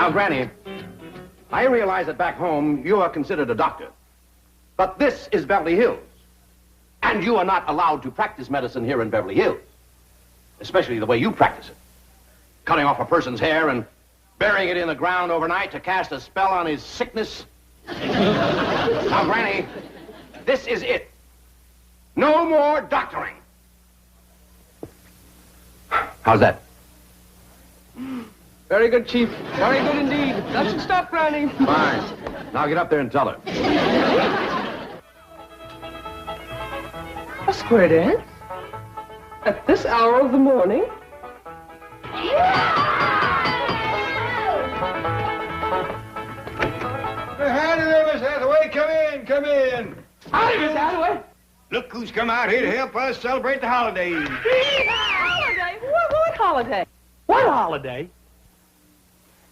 Now, Granny, I realize that back home you are considered a doctor. But this is Beverly Hills. And you are not allowed to practice medicine here in Beverly Hills. Especially the way you practice it. Cutting off a person's hair and burying it in the ground overnight to cast a spell on his sickness. Now, Granny, this is it. No more doctoring. How's that? Very good, Chief. Very good indeed. That should stop, Granny. Fine. Now get up there and tell her. A square dance? At this hour of the morning? Howdy there, Miss Hathaway. Come in. Howdy, Miss Hathaway. Look who's come out here to help us celebrate the holidays. Holiday? What holiday? What holiday?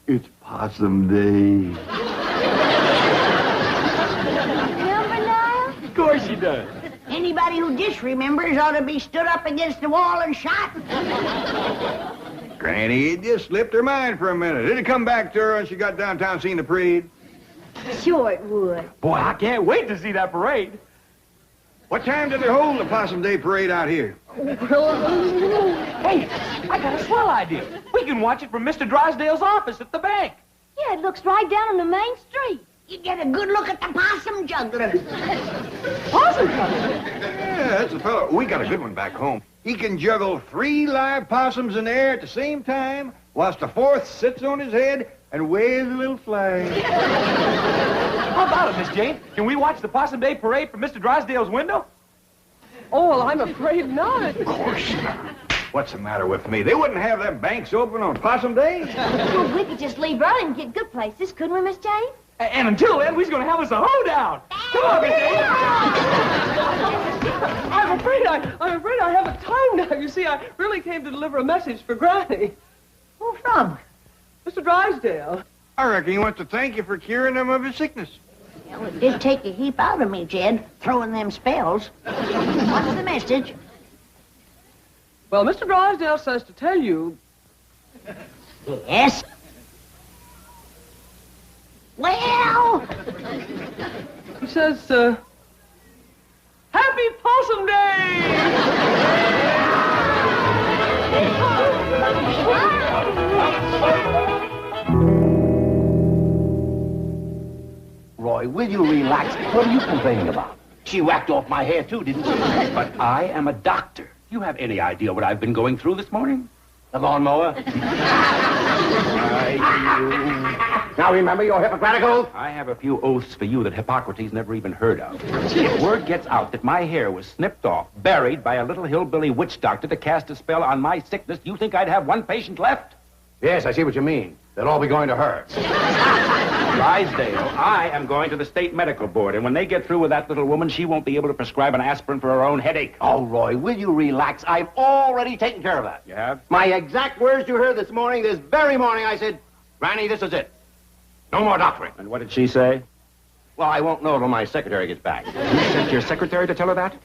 It's Possum Day. Remember now? Of course she does. Anybody who disremembers ought to be stood up against the wall and shot. Granny, it just slipped her mind for a minute. It'd come back to her when she got downtown seeing the parade. Sure it would. Boy, I can't wait to see that parade. What time did they hold the Possum Day parade out here? Hey, I got a swell idea. We can watch it from Mr. Drysdale's office at the bank. Yeah, it looks right down on the main street. You get a good look at the possum juggler. Possum juggler? Yeah, that's a fellow. We got a good one back home. He can juggle 3 live possums in the air at the same time, whilst the 4th sits on his head and waves a little flag. How about it, Miss Jane? Can we watch the Possum Day parade from Mr. Drysdale's window? Oh, well, I'm afraid not. Of course not. What's the matter with me? They wouldn't have them banks open on Possum Day. Well, we could just leave early and get good places, couldn't we, Miss Jane? And until then, we're going to have us a hoedown. Come on, Miss Jane. I'm afraid I haven't time now. You see, I really came to deliver a message for Granny. Who from? Mr. Drysdale. I reckon he wants to thank you for curing him of his sickness. Well, it did take a heap out of me, Jed, throwing them spells. What's the message? Well, Mr. Drysdale says to tell you... Yes? Well... He says, Happy Possum Day! Roy, will you relax? What are you complaining about? She whacked off my hair, too, didn't she? But I am a doctor. You have any idea what I've been going through this morning? The lawnmower? Now remember your Hippocratic oath? I have a few oaths for you that Hippocrates never even heard of. If word gets out that my hair was snipped off, buried by a little hillbilly witch doctor to cast a spell on my sickness, you think I'd have one patient left? Yes, I see what you mean. They'll all be going to her. Drysdale, I am going to the state medical board, and when they get through with that little woman, she won't be able to prescribe an aspirin for her own headache. Oh, Roy, will you relax? I've already taken care of that. You have? My exact words you heard this morning, this very morning, I said, Granny, this is it. No more doctoring. And what did she say? Well, I won't know till my secretary gets back. You sent your secretary to tell her that?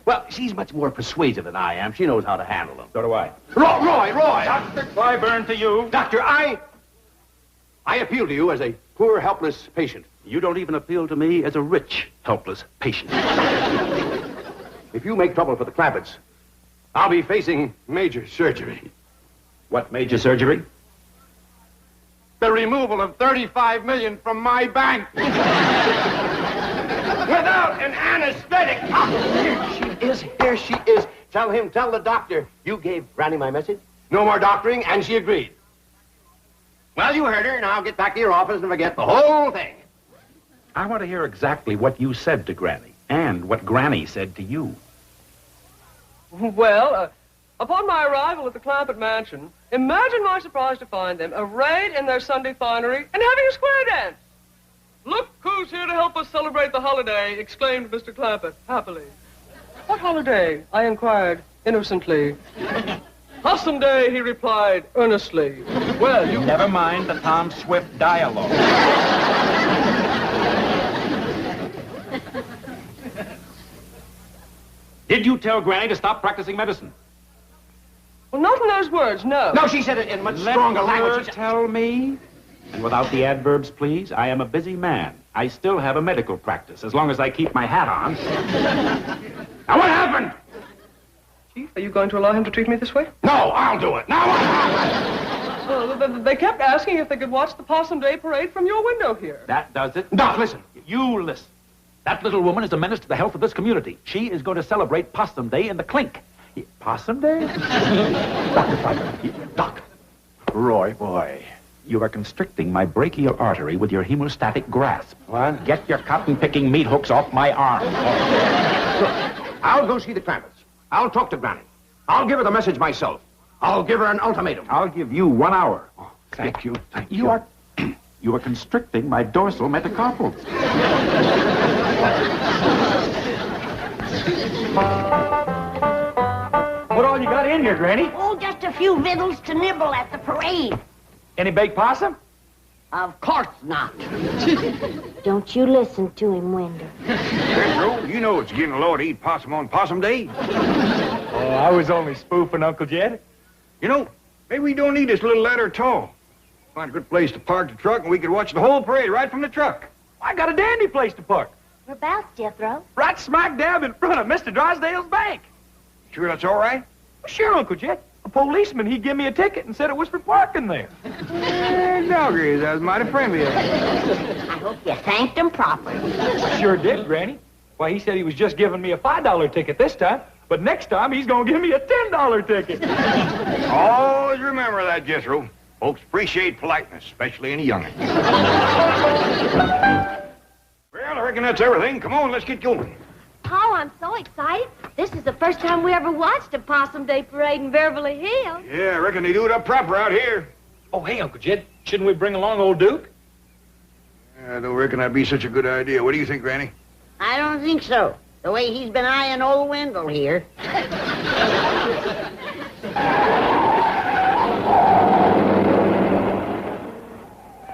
Well, she's much more persuasive than I am. She knows how to handle them. So do I. Roy! Dr. Clyburn to you. Doctor, I appeal to you as a poor, helpless patient. You don't even appeal to me as a rich, helpless patient. If you make trouble for the Clampetts, I'll be facing major surgery. What major surgery? The removal of $35 million from my bank. Without an anesthetic. Here she is. Tell the doctor you gave Granny my message. No more doctoring, and she agreed. Well, you heard her. Now get back to your office and forget the whole thing. I want to hear exactly what you said to Granny, and what Granny said to you. Well, upon my arrival at the Clampett mansion, imagine my surprise to find them arrayed in their Sunday finery and having a square dance. Look who's here to help us celebrate the holiday, exclaimed Mr. Clampett, happily. What holiday? I inquired, innocently. Possum Day, he replied, earnestly. Well, you... Never mind the Tom Swift dialogue. Did you tell Granny to stop practicing medicine? Well, not in those words, no. No, she said it in much stronger language. Let her tell me. And without the adverbs, please, I am a busy man. I still have a medical practice, as long as I keep my hat on. Now, what happened? Chief, are you going to allow him to treat me this way? No, I'll do it. Now, what happened? Well, they kept asking if they could watch the Possum Day Parade from your window here. That does it. No, listen. You listen. That little woman is a menace to the health of this community. She is going to celebrate Possum Day in the clink. Possum Day? Dr. Pfeiffer. Doc. Roy, boy, you are constricting my brachial artery with your hemostatic grasp. What? Get your cotton-picking meat hooks off my arm. Look, I'll go see the Clampets. I'll talk to Granny. I'll give her the message myself. I'll give her an ultimatum. I'll give you 1 hour. Oh, thank you. Thank you. You are... You are constricting my dorsal metacarpals. What all you got in here, Granny? Oh, just a few victuals to nibble at the parade. Any baked possum? Of course not. Don't you listen to him, Wendell. Pedro, you know it's getting low to eat possum on Possum Day. Oh, I was only spoofing, Uncle Jed. You know, maybe we don't need this little ladder at all. Find a good place to park the truck and we could watch the whole parade right from the truck. I got a dandy place to park. Whereabouts, Jethro? Right smack dab in front of Mr. Drysdale's bank. Sure that's all right? Well, sure, Uncle Jed. A policeman, he gave me a ticket and said it was for parking there. Doggies, that was mighty friendly of you. I hope you thanked him properly. Sure did, Granny. Why, he said he was just giving me a $5 ticket this time, but next time he's going to give me a $10 ticket. Always remember that, Jethro. Folks appreciate politeness, especially in a young'un. Well, I reckon that's everything. Come on, let's get going. Oh, I'm so excited. This is the first time we ever watched a Possum Day Parade in Beverly Hills. Yeah, I reckon they do it up proper out here. Oh, hey, Uncle Jed, shouldn't we bring along old Duke? I don't reckon that'd be such a good idea. What do you think, Granny? I don't think so. The way he's been eyeing old Wendell here.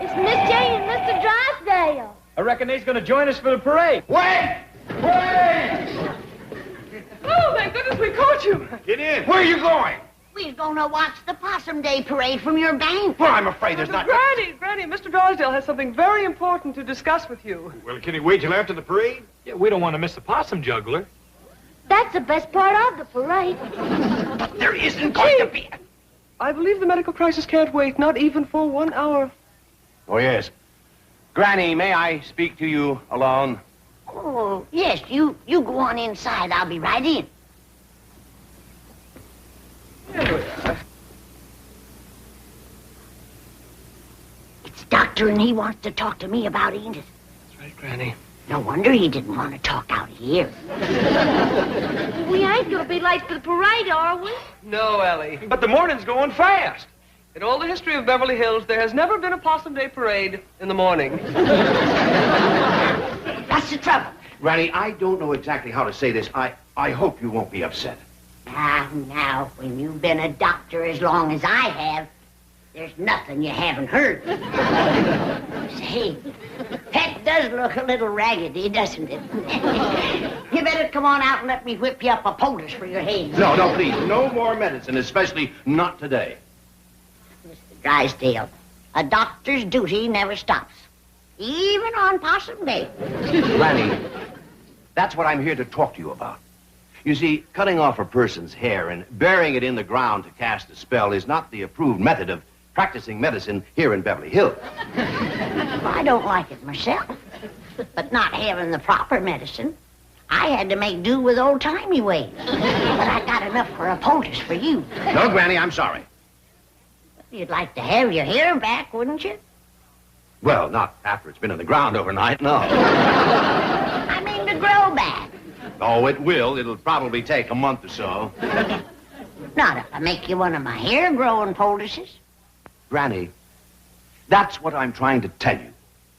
It's Miss Jane and Mr. Drysdale. I reckon they's going to join us for the parade. Wait! Wait! Oh, thank goodness we caught you. Get in. Where are you going? We're gonna watch the Possum Day Parade from your bank. Well, I'm afraid there's not... Granny, Mr. Drysdale has something very important to discuss with you. Well, can he wait till after the parade? Yeah, we don't want to miss the possum juggler. That's the best part of the parade. But there isn't going to be... I believe the medical crisis can't wait, not even for 1 hour. Oh, yes. Granny, may I speak to you alone? Oh, yes, you go on inside. I'll be right in. Here we are. It's Doctor, and he wants to talk to me about Edith. That's right, Granny. No wonder he didn't want to talk out here. We ain't gonna be late for the parade, are we? No, Ellie. But the morning's going fast. In all the history of Beverly Hills, there has never been a Possum Day Parade in the morning. What's the trouble? Granny, I don't know exactly how to say this. I hope you won't be upset. Now, when you've been a doctor as long as I have, there's nothing you haven't heard. Say, that does look a little raggedy, doesn't it? You better come on out and let me whip you up a poultice for your head. No, please. No more medicine, especially not today. Mr. Drysdale, a doctor's duty never stops, even on Possum Day. Granny, that's what I'm here to talk to you about. You see, cutting off a person's hair and burying it in the ground to cast a spell is not the approved method of practicing medicine here in Beverly Hills. I don't like it myself, but not having the proper medicine, I had to make do with old-timey ways. But I got enough for a poultice for you. No, Granny, I'm sorry. You'd like to have your hair back, wouldn't you? Well, not after it's been in the ground overnight, no. I mean to grow back. Oh, it will. It'll probably take a month or so. Not if I make you one of my hair-growing poultices. Granny, that's what I'm trying to tell you.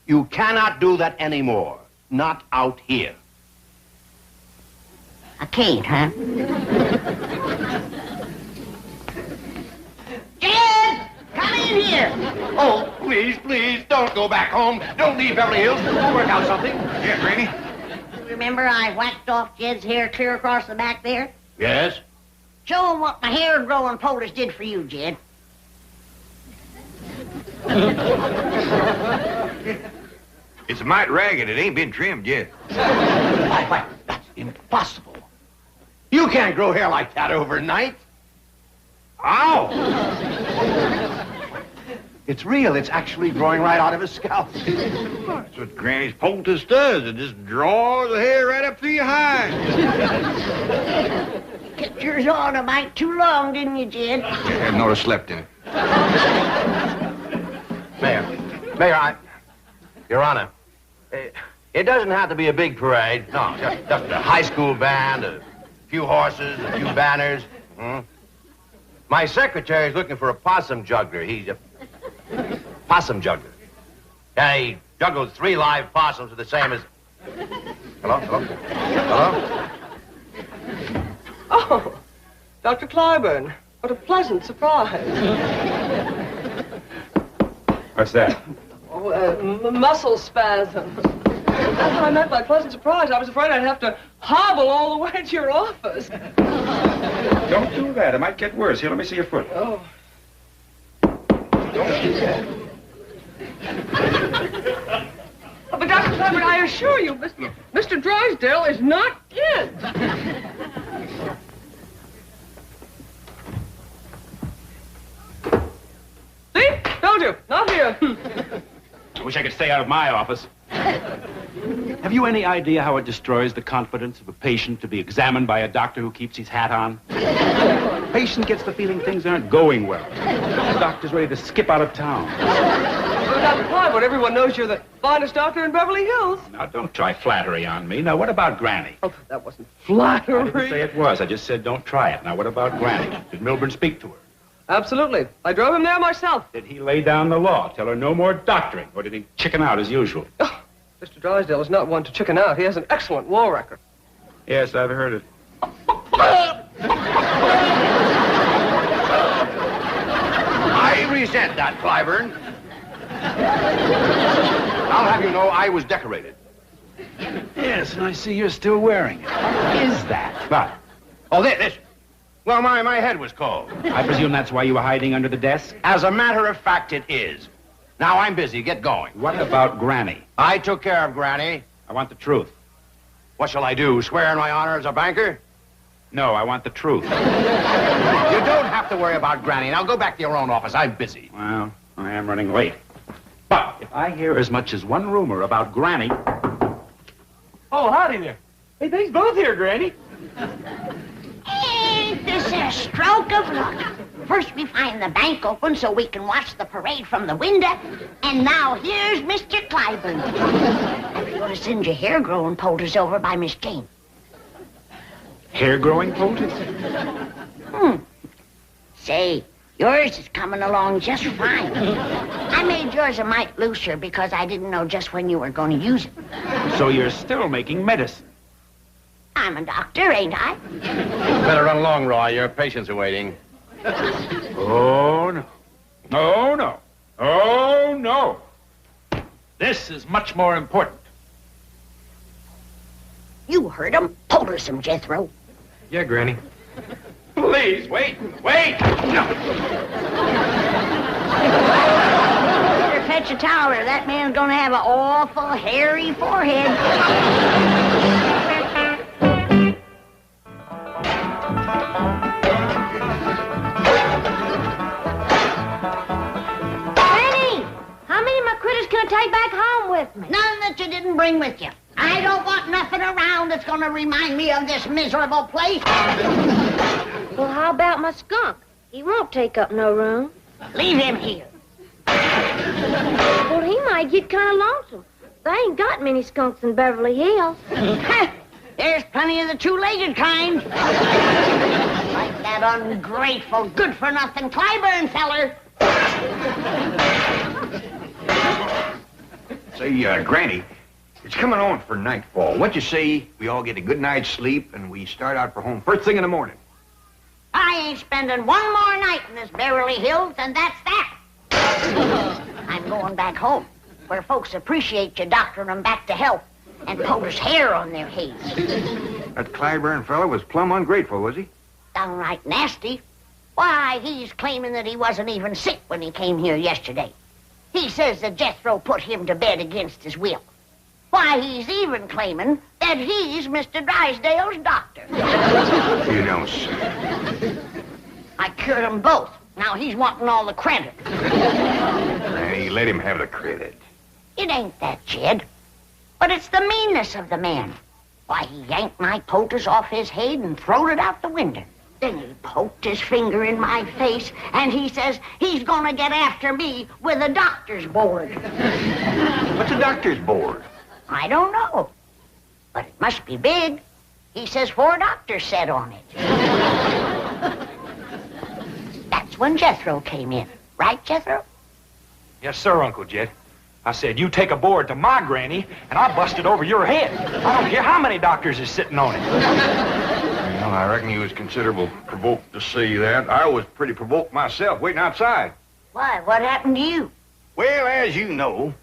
You cannot do that anymore. Not out here. I can't, huh? Jed! Come in here! Oh, please, don't go back home. Don't leave Beverly Hills. We'll work out something. Yeah, Granny. Remember I whacked off Jed's hair clear across the back there? Yes? Show him what my hair-growing poultice did for you, Jed. It's a mite ragged. It ain't been trimmed yet. Why, that's impossible. You can't grow hair like that overnight. Ow! It's real. It's actually growing right out of his scalp. That's what Granny's poultice does. It just draws the hair right up through your hide. Kept yours on a mite too long, didn't you, Jed? I hadn't ought to slept in it. Mayor, Your Honor, it doesn't have to be a big parade. No, just a high school band, a few horses, a few banners. My secretary's looking for a possum juggler. He's a possum juggler. Yeah, he juggles 3 live possums are the same as... Hello? Oh, Dr. Clyburn, what a pleasant surprise. What's that? Oh, muscle spasm. That's what I meant by pleasant surprise. I was afraid I'd have to hobble all the way to your office. Don't do that. It might get worse. Here, let me see your foot. Oh. Don't do that. But Dr. Clyburn, I assure you, Mr. Drysdale is not in. See? Told you. Not here. I wish I could stay out of my office. Have you any idea how it destroys the confidence of a patient to be examined by a doctor who keeps his hat on? Patient gets the feeling things aren't going well. The doctor's ready to skip out of town. Well, Dr. Clyburn, everyone knows you're the finest doctor in Beverly Hills. Now, don't try flattery on me. Now, what about Granny? Oh, that wasn't flattery. I didn't say it was. I just said don't try it. Now, what about Granny? Did Milburn speak to her? Absolutely. I drove him there myself. Did he lay down the law? Tell her no more doctoring? Or did he chicken out as usual? Oh, Mr. Drysdale is not one to chicken out. He has an excellent law record. Yes, I've heard it. I resent that, Clyburn. I'll have you know I was decorated. Yes, and I see you're still wearing it. What is that? What? Oh, this. Well, my head was cold. I presume that's why you were hiding under the desk? As a matter of fact, it is. Now, I'm busy. Get going. What about Granny? I took care of Granny. I want the truth. What shall I do, swear in my honor as a banker? No, I want the truth. You don't have to worry about Granny. Now, go back to your own office. I'm busy. Well, I am running late. But if I hear as much as one rumor about Granny... Oh, howdy there. Hey, thanks both here, Granny. Ain't this a stroke of luck? First we find the bank open so we can watch the parade from the window, and now here's Mr. Clyburn. I've got to send your hair-growing poultice over by Miss Jane. Hair-growing poultice? Say, yours is coming along just fine. I made yours a mite looser because I didn't know just when you were going to use it. So you're still making medicine? I'm a doctor, ain't I? Better run along, Roy. Your patients are waiting. Oh, no. Oh, no. Oh, no. This is much more important. You heard him. Poultice him, Jethro. Yeah, Granny. Please, wait. Wait! No. Better fetch a towel or that man's gonna have an awful hairy forehead. Granny, how many of my critters can I take back home with me? None that you didn't bring with you. I don't want nothing around that's gonna remind me of this miserable place. Well, how about my skunk? He won't take up no room. Leave him here. Well, he might get kind of lonesome. They ain't got many skunks in Beverly Hills. There's plenty of the two-legged kind. Like that ungrateful, good-for-nothing Clyburn feller. Say, Granny, it's coming on for nightfall. What you say we all get a good night's sleep and we start out for home first thing in the morning? I ain't spending one more night in this Beverly Hills, and that's that. I'm going back home, where folks appreciate you doctoring them back to health and poultice hair on their heads. That Clyburn fella was plumb ungrateful, was he? Downright nasty. Why, he's claiming that he wasn't even sick when he came here yesterday. He says that Jethro put him to bed against his will. Why, he's even claiming that he's Mr. Drysdale's doctor. You don't say. I cured them both. Now he's wanting all the credit. Granny, let him have the credit. It ain't that, Jed. But it's the meanness of the man. Why, he yanked my poultice off his head and throwed it out the window. Then he poked his finger in my face, and he says he's gonna get after me with a doctor's board. What's a doctor's board? I don't know. But it must be big. He says 4 doctors sat on it. That's when Jethro came in. Right, Jethro? Yes, sir, Uncle Jed. I said, you take a board to my granny, and I'll bust it over your head. I don't care how many doctors is sitting on it. Well, I reckon he was considerable provoked to see that. I was pretty provoked myself, waiting outside. Why, what happened to you? Well, as you know,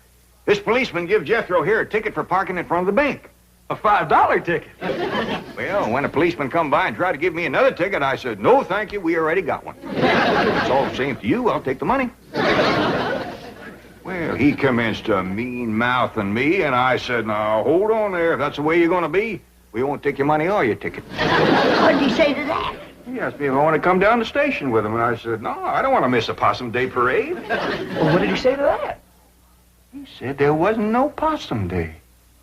this policeman gives Jethro here a ticket for parking in front of the bank. A $5 ticket. Well, when a policeman come by and tried to give me another ticket, I said, no, thank you, we already got one. It's all the same to you, I'll take the money. Well, he commenced to mean-mouthing me, and I said, now, hold on there. If that's the way you're going to be, we won't take your money or your ticket. What did he say to that? He asked me if I want to come down to the station with him, and I said, no, I don't want to miss a Possum Day parade. Well, what did he say to that? He said there wasn't no Possum Day.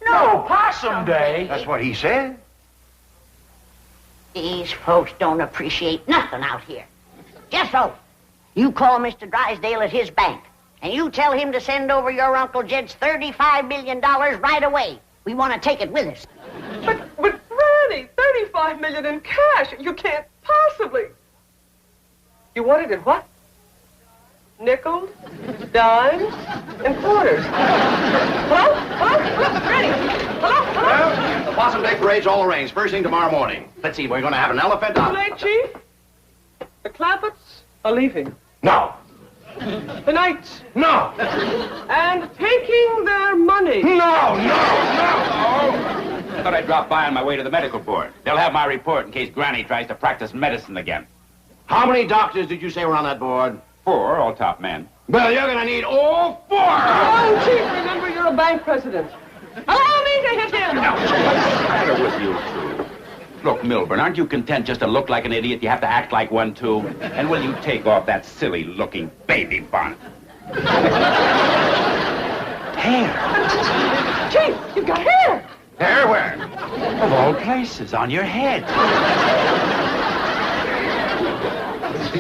No Possum Day? That's what he said. These folks don't appreciate nothing out here. Jethro, you call Mr. Drysdale at his bank, and you tell him to send over your Uncle Jed's $35 million right away. We want to take it with us. But Granny, $35 million in cash. You can't possibly. You want it in what? Nickels, dimes, and quarters. Hello? Hello, Granny. Hello? Well, the Possum Day parade's all arranged. First thing tomorrow morning. Let's see, we're going to have an elephant. Too late, Chief. The Clampetts are leaving. No. The Knights. No. And taking their money. No. I thought I'd drop by on my way to the medical board. They'll have my report in case Granny tries to practice medicine again. How many doctors did you say were on that board? 4, all top men. Well, you're going to need all 4. Oh, Chief, remember you're a bank president. Allow me to hit him. What's the matter with you two? Look, Milburn, aren't you content just to look like an idiot? You have to act like one, too. And will you take off that silly-looking baby bonnet? Hair. Chief, you've got hair. Hair where? Of all places, on your head.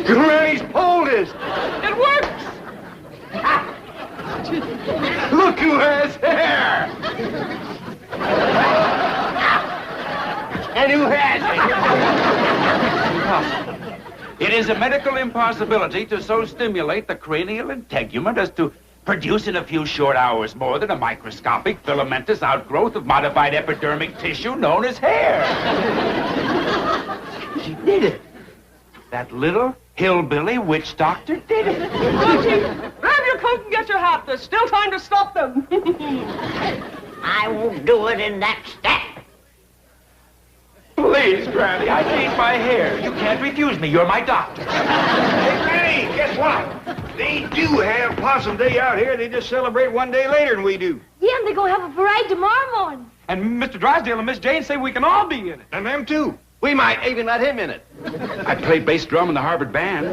Granny's poultice. It works. Look who has hair. And who has it? It is a medical impossibility to so stimulate the cranial integument as to produce in a few short hours more than a microscopic filamentous outgrowth of modified epidermic tissue known as hair. She did it. That little hillbilly witch doctor did it. Come on, Chief. Grab your coat and get your hat. There's still time to stop them. I won't do it in that step. Please, Granny, I need my hair. You can't refuse me. You're my doctor. Hey, Granny, guess what? They do have Possum Day out here. They just celebrate one day later than we do. Yeah, and they're going to have a parade tomorrow morning. And Mr. Drysdale and Miss Jane say we can all be in it. And them too. We might even let him in it. I played bass drum in the Harvard band.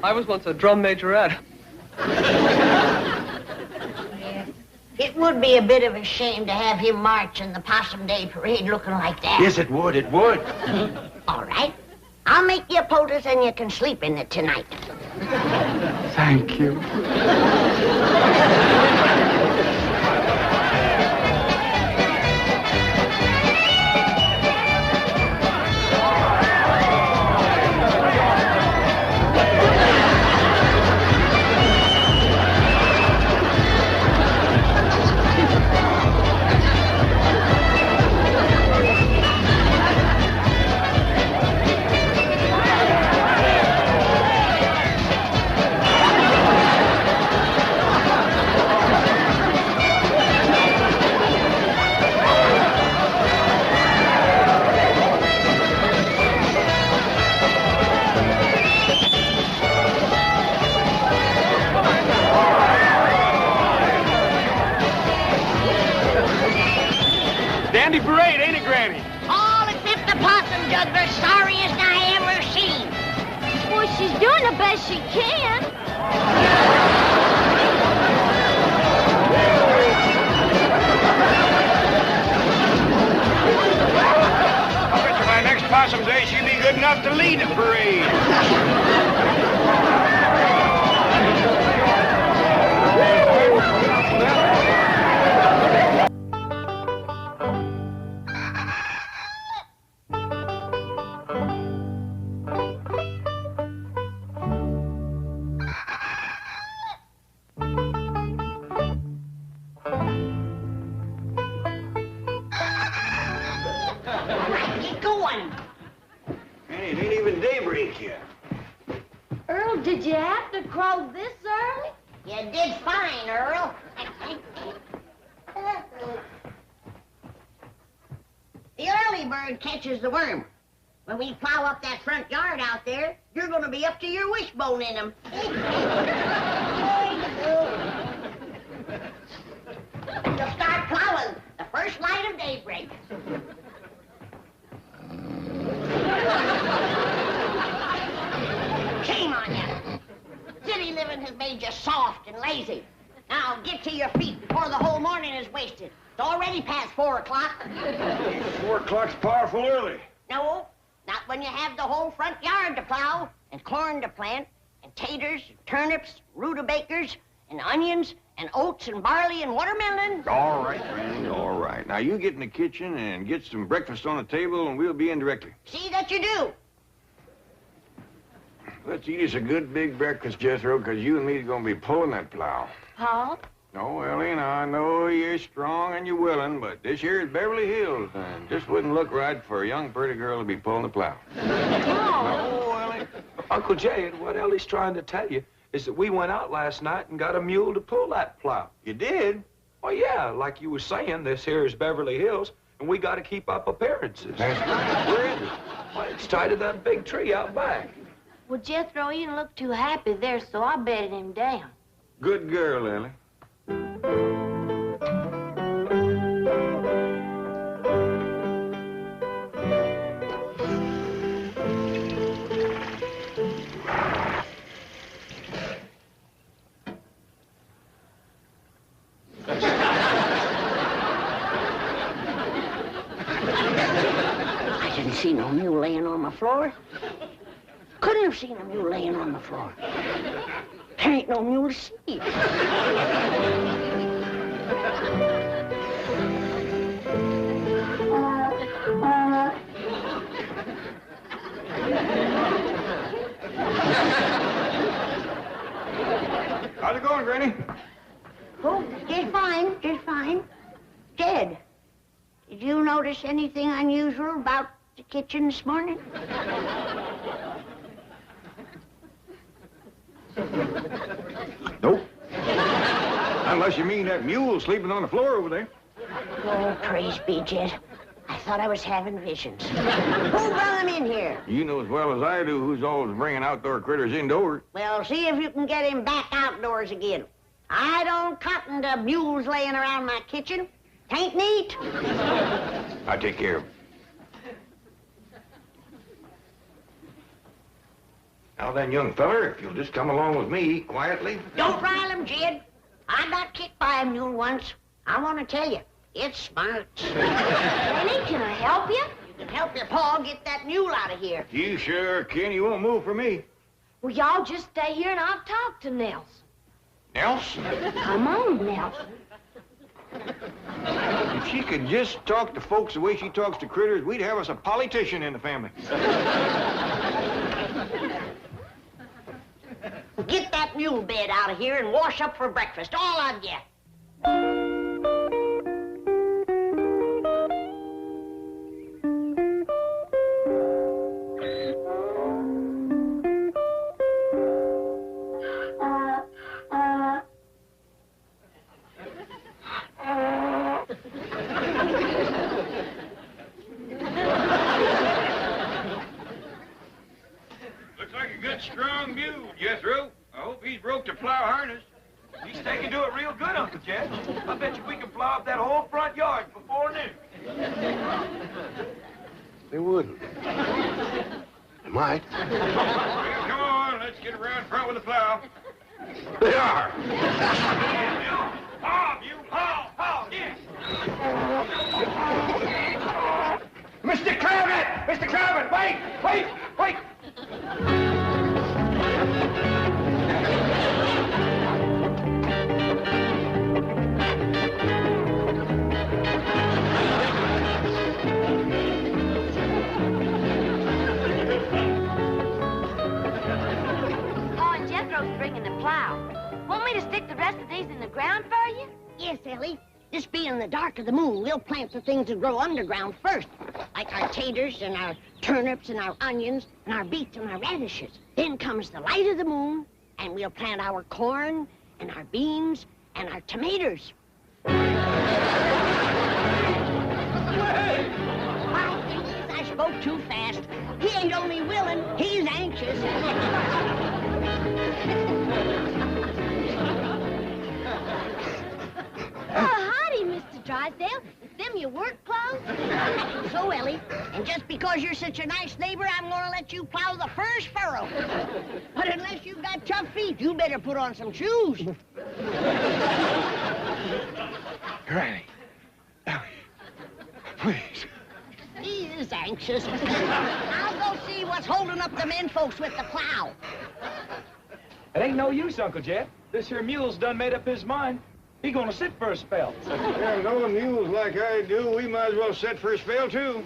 I was once a drum majorette. It would be a bit of a shame to have him march in the Possum Day parade looking like that. Yes, it would. It would. All right. I'll make you a poultice and you can sleep in it tonight. Thank you. juggler, sorriest I ever seen. Boy, she's doing the best she can. I bet you by next Possum Day she'll be good enough to lead the parade. Get going. Man, it ain't even daybreak yet. Earl, did you have to crow this early? You did fine, Earl. The early bird catches the worm. When we plow up that front yard out there, you're going to be up to your wishbone in them. You'll start plowing the first light of daybreak. Shame on you. City living has made you soft and lazy. Now get to your feet before the whole morning is wasted. It's already past 4 o'clock. 4 o'clock's powerful early. No, not when you have the whole front yard to plow, and corn to plant, and taters, and turnips, rutabagas, and onions, and oats, and barley, and watermelon. All right, Granny, all right. Now, you get in the kitchen and get some breakfast on the table, and we'll be in directly. See that you do. Let's eat us a good big breakfast, Jethro, because you and me are going to be pulling that plow. Paul? No, Ellie, now, I know you're strong and you're willing, but this here is Beverly Hills, and just wouldn't look right for a young, pretty girl to be pulling the plow. No, Ellie. Uncle Jed, what Ellie's trying to tell you is that we went out last night and got a mule to pull that plow. You did? Well, yeah, like you were saying, this here is Beverly Hills, and we got to keep up appearances. That's right. Where is it? Well, it's tied to that big tree out back. Well, Jethro, he didn't look too happy there, so I bedded him down. Good girl, Ellie. I didn't see no mule laying on the floor. Couldn't have seen a mule laying on the floor. There ain't no mule to see. How's it going, Granny? Oh, just fine, just fine. Jed, did you notice anything unusual about the kitchen this morning? Nope. Unless you mean that mule sleeping on the floor over there. Oh, praise be, Jed. I thought I was having visions. Who brought him in here? You know as well as I do who's always bringing outdoor critters indoors. Well, see if you can get him back outdoors again. I don't cotton to mules laying around my kitchen. Tain't neat. I take care of him. Now then, young feller, if you'll just come along with me quietly. Don't rile him, Jed. I got kicked by a mule once. I want to tell you, it's smart. Lenny, can I help you? You can help your pa get that mule out of here. You sure can. You won't move for me. Well, y'all just stay here and I'll talk to Nelson. Nelson? Come on, Nelson. If she could just talk to folks the way she talks to critters, we'd have us a politician in the family. Get that mule bed out of here and wash up for breakfast, all of you. Looks like a good, strong mule, Jethro. I hope he's broke the plow harness. He's taking to it real good, Uncle Jed. I bet you we can plow up that whole front yard before noon. They wouldn't. I might. Well, come on, let's get around front with the plow. They are. Bob, you haul, yeah. Mr. Claret! Mr. Claret, wait! Oh, and Jethro's bringing the plow. Want me to stick the rest of these in the ground for you? Yes, Ellie. This being the dark of the moon, we'll plant the things that grow underground first. Like our taters and our turnips and our onions and our beets and our radishes. Then comes the light of the moon, and we'll plant our corn and our beans and our tomatoes. I spoke too fast. He ain't only willing, he's anxious. Oh, howdy, Mr. Drysdale. Is them your work clothes? So, Ellie, and just because you're such a nice neighbor, I'm gonna let you plow the first furrow. But unless you've got tough feet, you better put on some shoes. Granny. Ellie. Please. He is anxious. I'll go see what's holding up the men folks with the plow. It ain't no use, Uncle Jed. This here mule's done made up his mind. He gonna sit for a spell. Yeah, knowing mules like I do, we might as well set for a spell, too.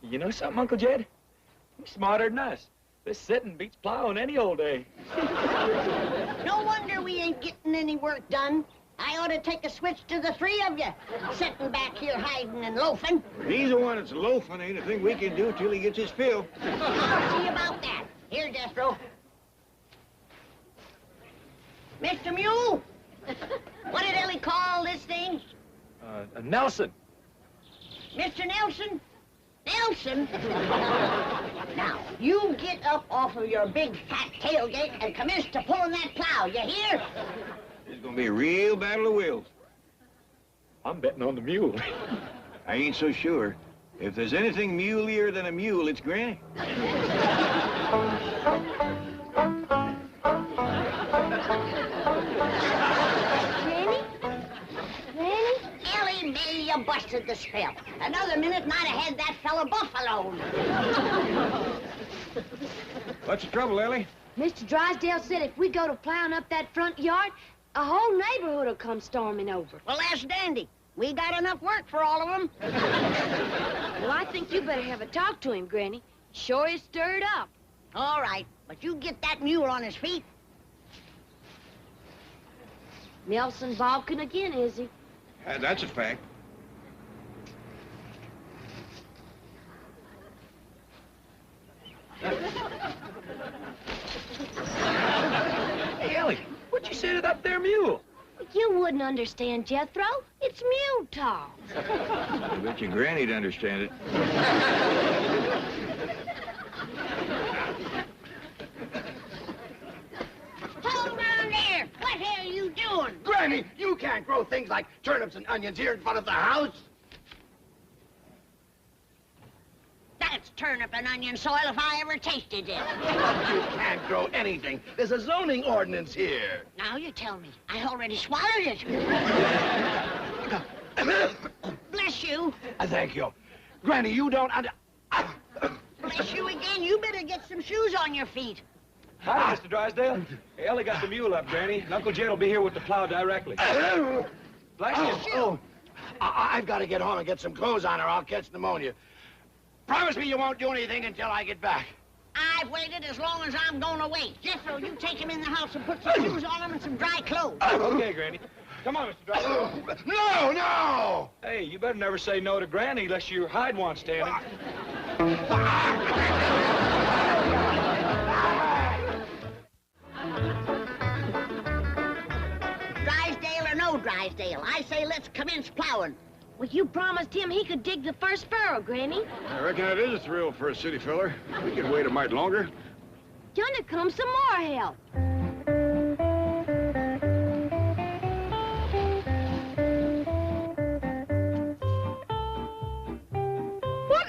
You know something, Uncle Jed? He's smarter than us. This sitting beats plowing any old day. No wonder we ain't getting any work done. I ought to take a switch to the three of you, sitting back here hiding and loafing. He's the one that's loafing. Ain't a thing we can do till he gets his fill. I'll see about that. Here, Jethro. Mr. Mule, what did Ellie call this thing? Nelson. Mr. Nelson? Nelson? Now, you get up off of your big fat tailgate and commence to pulling that plow, you hear? It's gonna be a real battle of wills. I'm betting on the mule. I ain't so sure. If there's anything muleier than a mule, it's Granny. Granny? Granny? Ellie Mae, you busted the spell. Another minute and I'd have had that fella buffaloed. What's the trouble, Ellie? Mr. Drysdale said if we go to plowing up that front yard, a whole neighborhood will come storming over. Well, that's dandy. We got enough work for all of them. Well, I think you better have a talk to him, Granny. Sure is stirred up. All right, but you get that mule on his feet. Nelson balking again, is he? That's a fact. Hey, Ellie, what you say to that there mule? You wouldn't understand, Jethro. It's mule talk. I bet your Granny'd understand it. Hold on there! What are you doing? Granny, you can't grow things like turnips and onions here in front of the house. That's turnip and onion soil if I ever tasted it. You can't grow anything. There's a zoning ordinance here. Now you tell me. I already swallowed it. Bless you. Thank you. Granny, you don't Bless you again. You better get some shoes on your feet. Hi, Mr. Drysdale. Hey, Ellie got the mule up, Granny, and Uncle Jed will be here with the plow directly. Bless you. Oh, I've got to get home and get some clothes on or I'll catch pneumonia. Promise me you won't do anything until I get back. I've waited as long as I'm gonna wait. Jethro, you take him in the house and put some shoes on him and some dry clothes. Okay, Granny. Come on, Mr. Drysdale. No, no! Hey, you better never say no to Granny unless you hide one standing. Drysdale or no Drysdale, I say let's commence plowing. Well, you promised him he could dig the first furrow, Granny. I reckon that is a thrill for a city feller. We can wait a mite longer. Yonder comes some more help.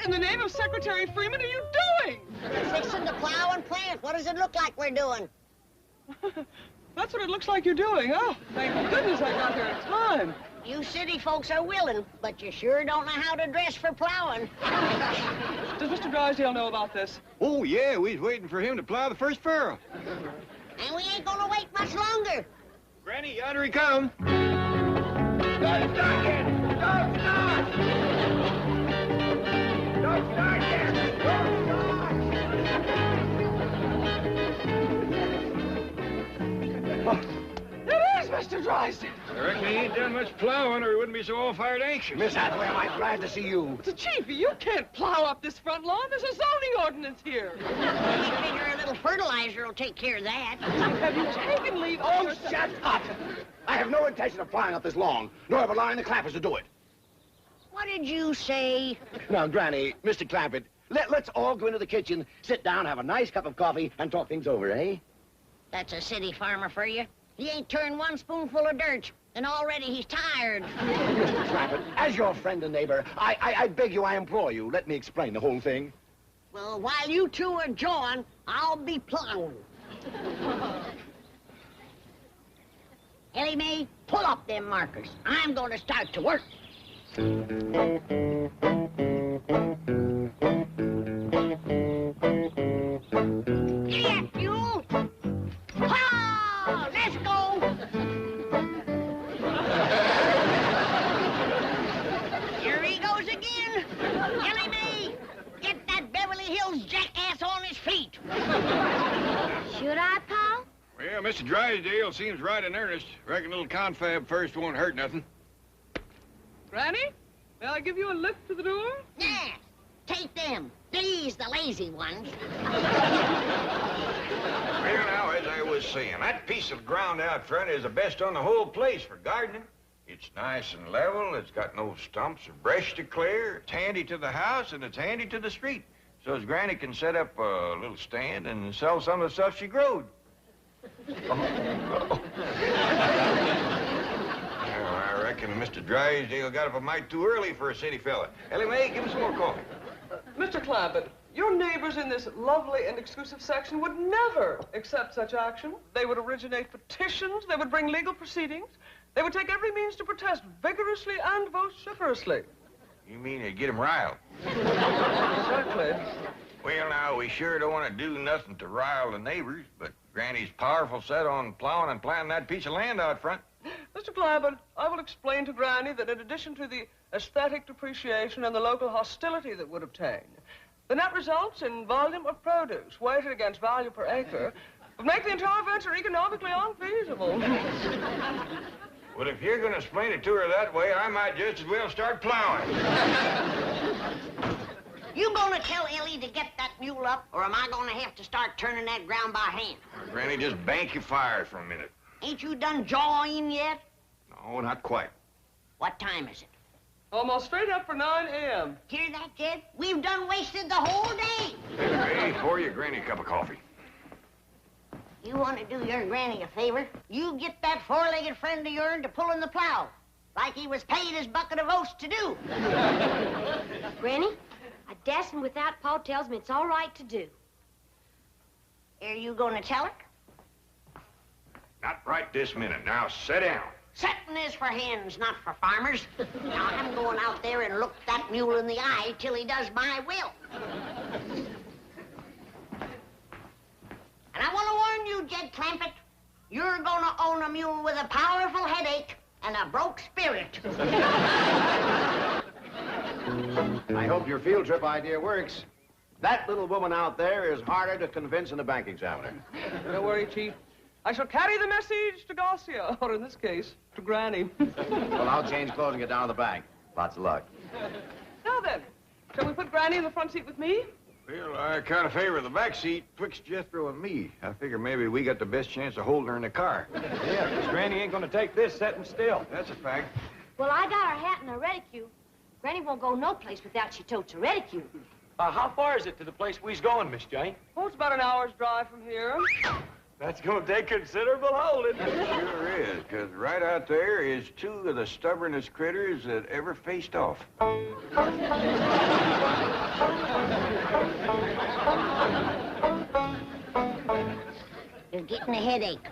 in the name of Secretary Freeman are you doing? We're fixing to plow and plant. What does it look like we're doing? That's what it looks like you're doing. Oh, thank goodness I got here in time. You city folks are willing, but you sure don't know how to dress for plowing. Does Mr. Drysdale know about this? Oh, yeah, we was waiting for him to plow the first furrow. And we ain't gonna wait much longer. Granny, yonder he comes. Don't start yet! Don't start! Don't start yet! Don't start! It is Mr. Drysdale. I reckon he ain't done much plowing or he wouldn't be so all-fired anxious. Miss Hathaway, I'm glad to see you. The chief, you can't plow up this front lawn. There's a zoning ordinance here. I figure a little fertilizer will take care of that. Have you taken leave of Oh, your... shut up! I have no intention of plowing up this lawn, nor of allowing the clappers to do it. What did you say? Now, Granny, Mr. Clampett, let's all go into the kitchen, sit down, have a nice cup of coffee, and talk things over, eh? That's a city farmer for you. He ain't turned one spoonful of dirt, and already he's tired. Mr. Clampett, as your friend and neighbor, I beg you, I implore you, let me explain the whole thing. Well, while you two are jawing, I'll be plowing. Ellie Mae, pull up them markers. I'm going to start to work. Giddy up, Mule! Ha! Let's go! Here he goes again. Ellie Mae, get that Beverly Hills jackass on his feet. Should I, Pa? Well, Mr. Drysdale seems right in earnest. Reckon a little confab first won't hurt nothing. Granny, may I give you a lift to the door? Yeah, take them. These the lazy ones. Well, now, as I was saying, that piece of ground out front is the best on the whole place for gardening. It's nice and level, it's got no stumps or brush to clear, it's handy to the house, and it's handy to the street. So as Granny can set up a little stand and sell some of the stuff she growed. Well, I reckon Mr. Drysdale got up a mite too early for a city fella. Ellie Mae, give me some more coffee. Mr. Clampett, your neighbors in this lovely and exclusive section would never accept such action. They would originate petitions. They would bring legal proceedings. They would take every means to protest vigorously and vociferously. You mean to get him riled? Exactly. Well, now, we sure don't want to do nothing to rile the neighbors, but Granny's powerful set on plowing and planting that piece of land out front. Mr. Clampett, I will explain to Granny that in addition to the aesthetic depreciation and the local hostility that would obtain, the net results in volume of produce weighted against value per acre would make the entire venture economically unfeasible. Well, if you're going to explain it to her that way, I might just as well start plowing. You gonna tell Ellie to get that mule up, or am I gonna have to start turning that ground by hand? Granny, just bank your fire for a minute. Ain't you done jawing yet? No, not quite. What time is it? Almost straight up for 9 a.m. Hear that, Jed? We've done wasted the whole day. Hey, pour your Granny a cup of coffee. You want to do your granny a favor? You get that four-legged friend of yours to pull in the plow, like he was paid his bucket of oats to do. Granny, a dashing without Pa tells me it's all right to do. Are you going to tell her? Not right this minute. Now, sit down. Setting is for hens, not for farmers. Now, I'm going out there and look that mule in the eye till he does my will. And I want to warn you, Jed Clampett, you're going to own a mule with a powerful headache and a broke spirit. I hope your field trip idea works. That little woman out there is harder to convince than a bank examiner. Don't worry, Chief. I shall carry the message to Garcia, or in this case, to Granny. Well, I'll change clothes and get down to the bank. Lots of luck. Now then, shall we put Granny in the front seat with me? Well, I kind of favor the back seat twixt Jethro and me. I figure maybe we got the best chance of holding her in the car. Yeah, because Granny ain't going to take this sitting still. That's a fact. Well, I got her hat and her reticule. Granny won't go no place without she totes her reticule. How far is it to the place we's going, Miss Jane? Oh, it's about an hour's drive from here. That's going to take considerable holding. It sure is, because right out there is two of the stubbornest critters that ever faced off. You're getting a headache.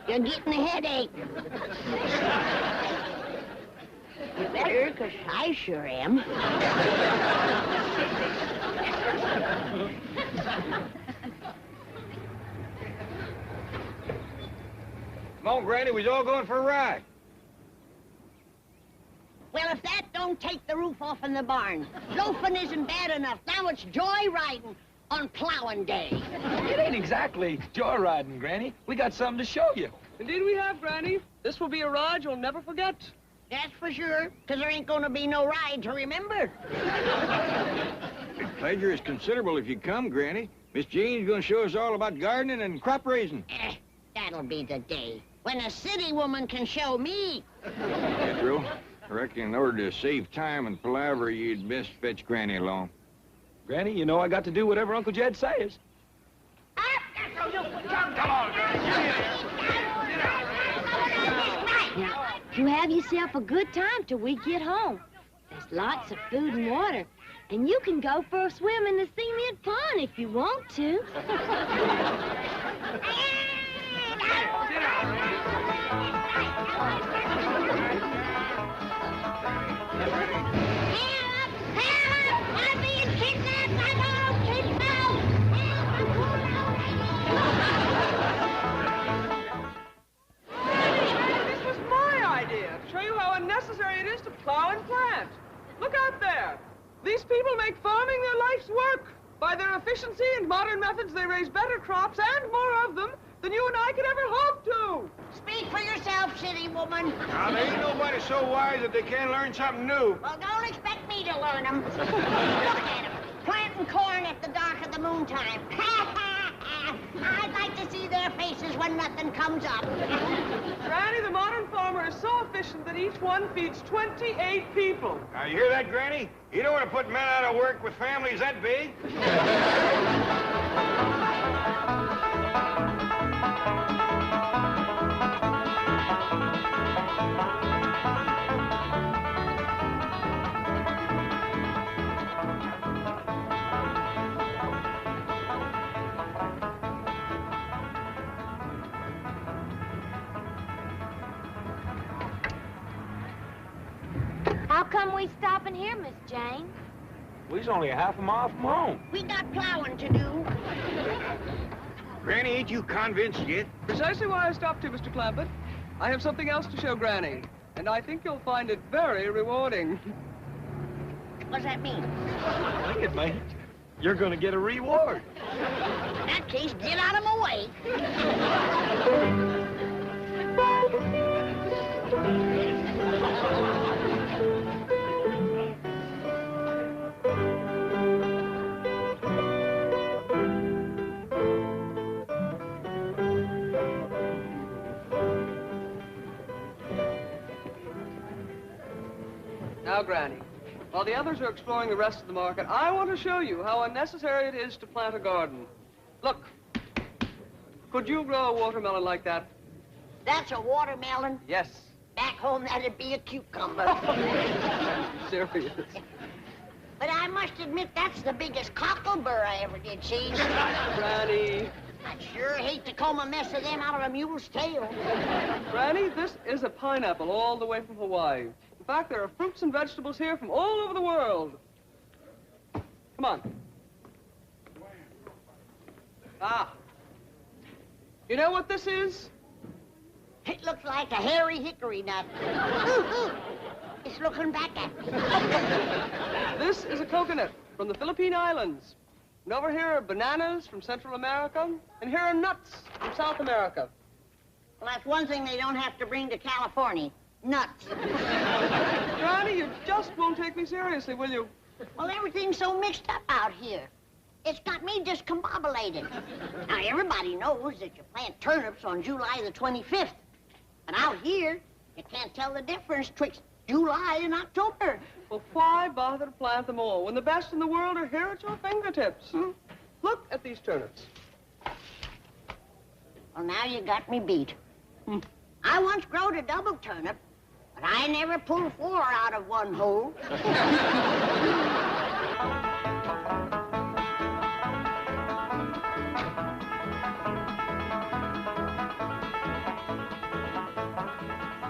You're getting a headache. You better, because I sure am. Come on, Granny, we's all going for a ride. Well, if that don't take the roof off in the barn, loafing isn't bad enough. Now it's joyriding on plowing day. It ain't exactly joyriding, Granny. We got something to show you. Indeed we have, Granny. This will be a ride you'll never forget. That's for sure, because there ain't going to be no ride to remember. The pleasure is considerable if you come, Granny. Miss Jean's going to show us all about gardening and crop raising. That'll be the day when a city woman can show me. Pedro, I reckon in order to save time and palaver, you'd best fetch Granny along. Granny, you know I got to do whatever Uncle Jed says. Now, you have yourself a good time till we get home. There's lots of food and water, and you can go for a swim in the cement pond if you want to. I'm being kidnapped! I'm all kidnapped! This was my idea, to show you how unnecessary it is to plow and plant. Look out there. These people make farming their life's work. By their efficiency and modern methods, they raise better crops and more of them than you and I could ever hope to. Speak for yourself, city woman. Now, there ain't nobody so wise that they can't learn something new. Well, don't expect me to learn them. Look at them, planting corn at the dark of the moontime. I'd like to see their faces when nothing comes up. Granny, the modern farmer is so efficient that each one feeds 28 people. Now, you hear that, Granny? You don't want to put men out of work with families that big. How come we stopping here, Miss Jane? We's only a half a mile from home. We got plowing to do. Granny, ain't you convinced yet? Precisely why I stopped here, Mr. Clampett. I have something else to show Granny, and I think you'll find it very rewarding. What's that mean? I think it means you're going to get a reward. In that case, get out of my way. Now, Granny, while the others are exploring the rest of the market, I want to show you how unnecessary it is to plant a garden. Look, could you grow a watermelon like that? That's a watermelon. Yes. Back home, that'd be a cucumber. Serious. But I must admit, that's the biggest cocklebur I ever did see. Granny. I'd sure hate to comb a mess of them out of a mule's tail. Granny, this is a pineapple all the way from Hawaii. In fact, there are fruits and vegetables here from all over the world. Come on. Ah. You know what this is? It looks like a hairy hickory nut. It's looking back at me. This is a coconut from the Philippine Islands. And over here are bananas from Central America, and here are nuts from South America. Well, that's one thing they don't have to bring to California. Nuts. Granny, you just won't take me seriously, will you? Well, everything's so mixed up out here. It's got me discombobulated. Now, everybody knows that you plant turnips on July the 25th. But out here, you can't tell the difference twixt July and October. Well, why bother to plant them all when the best in the world are here at your fingertips? Look at these turnips. Well, now you got me beat. I once growed a double turnip, but I never pulled 4 out of one hole.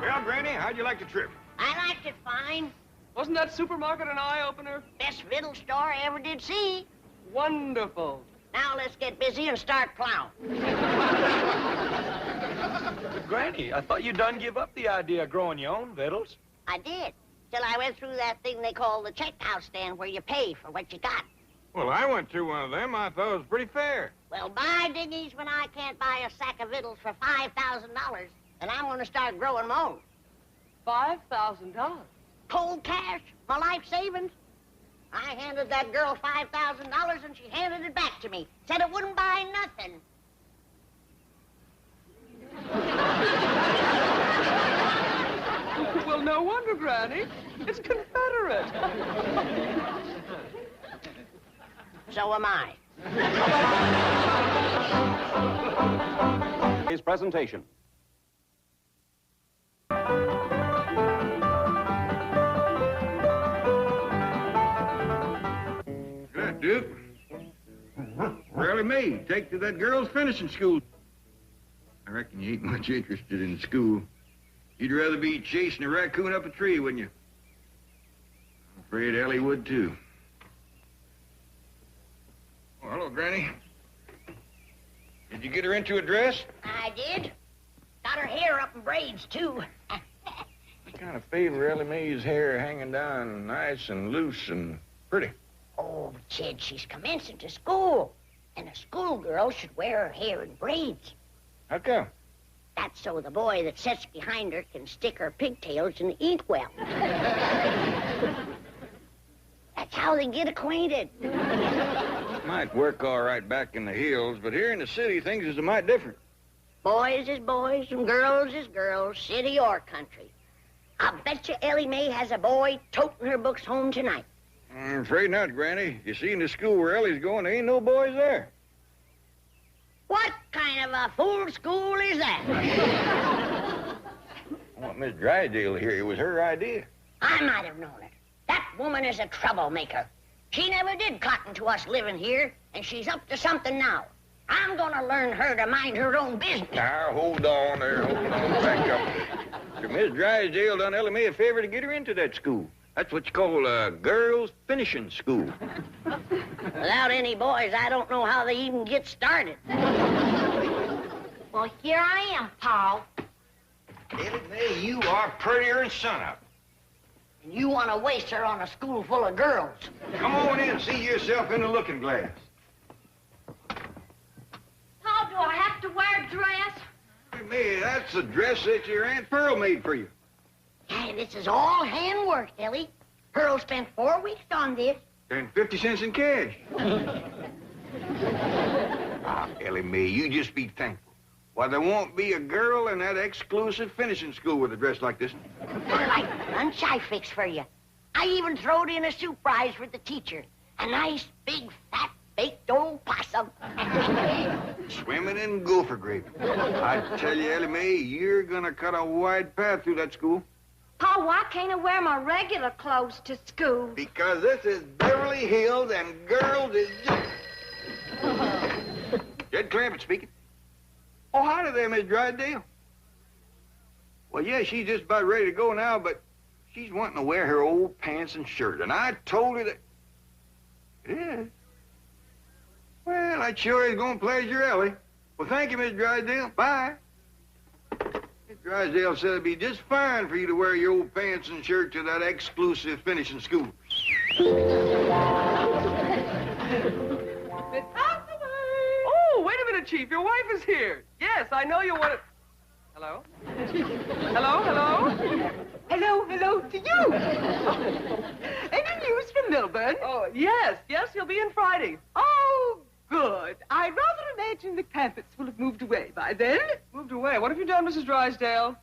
Well, Granny, how'd you like the trip? I liked it fine. Wasn't that supermarket an eye-opener? Best riddle store I ever did see. Wonderful. Now let's get busy and start plowing. Granny, I thought you done give up the idea of growing your own victuals. I did, till I went through that thing they call the checkout stand where you pay for what you got. Well, I went through one of them. I thought it was pretty fair. Well, by dingies, when I can't buy a sack of victuals for $5,000, then I'm going to start growing my own. $5,000. Cold cash, my life savings. I handed that girl $5,000 and she handed it back to me. Said it wouldn't buy nothing. Well, no wonder, Granny. It's Confederate. So am I. His presentation. Good, Duke. Really me. Take to that girl's finishing school. I reckon you ain't much interested in school. You'd rather be chasing a raccoon up a tree, wouldn't you? I'm afraid Ellie would, too. Oh, hello, Granny. Did you get her into a dress? I did. Got her hair up in braids, too. I kind of favor Ellie Mae's hair hanging down nice and loose and pretty. Oh, kid, she's commencing to school. And a schoolgirl should wear her hair in braids. How come? That's so the boy that sits behind her can stick her pigtails in the inkwell. That's how they get acquainted. Might work all right back in the hills, but here in the city, things is a mite different. Boys is boys and girls is girls, city or country. I bet you Ellie Mae has a boy toting her books home tonight. I'm afraid not, Granny. You see, in the school where Ellie's going, there ain't no boys there. What kind of a fool school is that? I want Miss Drysdale to hear it was her idea. I might have known it. That woman is a troublemaker. She never did cotton to us living here, and she's up to something now. I'm gonna learn her to mind her own business. Now, hold on there, hold on, back up. So Miss Drysdale done Ellie Mae a favor to get her into that school. That's what you call a girls' finishing school. Without any boys, I don't know how they even get started. Well, here I am, Paul. Ellie Mae, you are prettier than sunup. And you want to waste her on a school full of girls. Come on in and see yourself in the looking glass. Paul, do I have to wear a dress? Ellie Mae, that's a dress that your Aunt Pearl made for you. Hey, this is all handwork, Ellie. Pearl spent 4 weeks on this. And 50 cents in cash. Ellie Mae, you just be thankful. Why, there won't be a girl in that exclusive finishing school with a dress like this. I like the lunch I fixed for you. I even throwed in a soup prize for the teacher. A nice, big, fat, baked old possum. Swimming in gopher grape. I tell you, Ellie Mae, you're gonna cut a wide path through that school. Paul, why can't I wear my regular clothes to school? Because this is Beverly Hills and girls is just... Jed Clampett speaking. Oh, howdy there, Miss Drysdale. Well, yeah, she's just about ready to go now, but she's wanting to wear her old pants and shirt, and I told her that... Yeah. Well, that sure is going to pleasure Ellie. Well, thank you, Miss Drysdale. Bye. Miss Drysdale said it'd be just fine for you to wear your old pants and shirt to that exclusive finishing school. Oh, wait a minute, Chief. Your wife is here. Yes, I know you want to... Hello? Hello, hello? Hello, hello to you. Any news from Milburn? Oh, yes, he'll be in Friday. Oh, good. I rather imagine the Clampetts will have moved away by then. Moved away. What have you done, Mrs. Drysdale?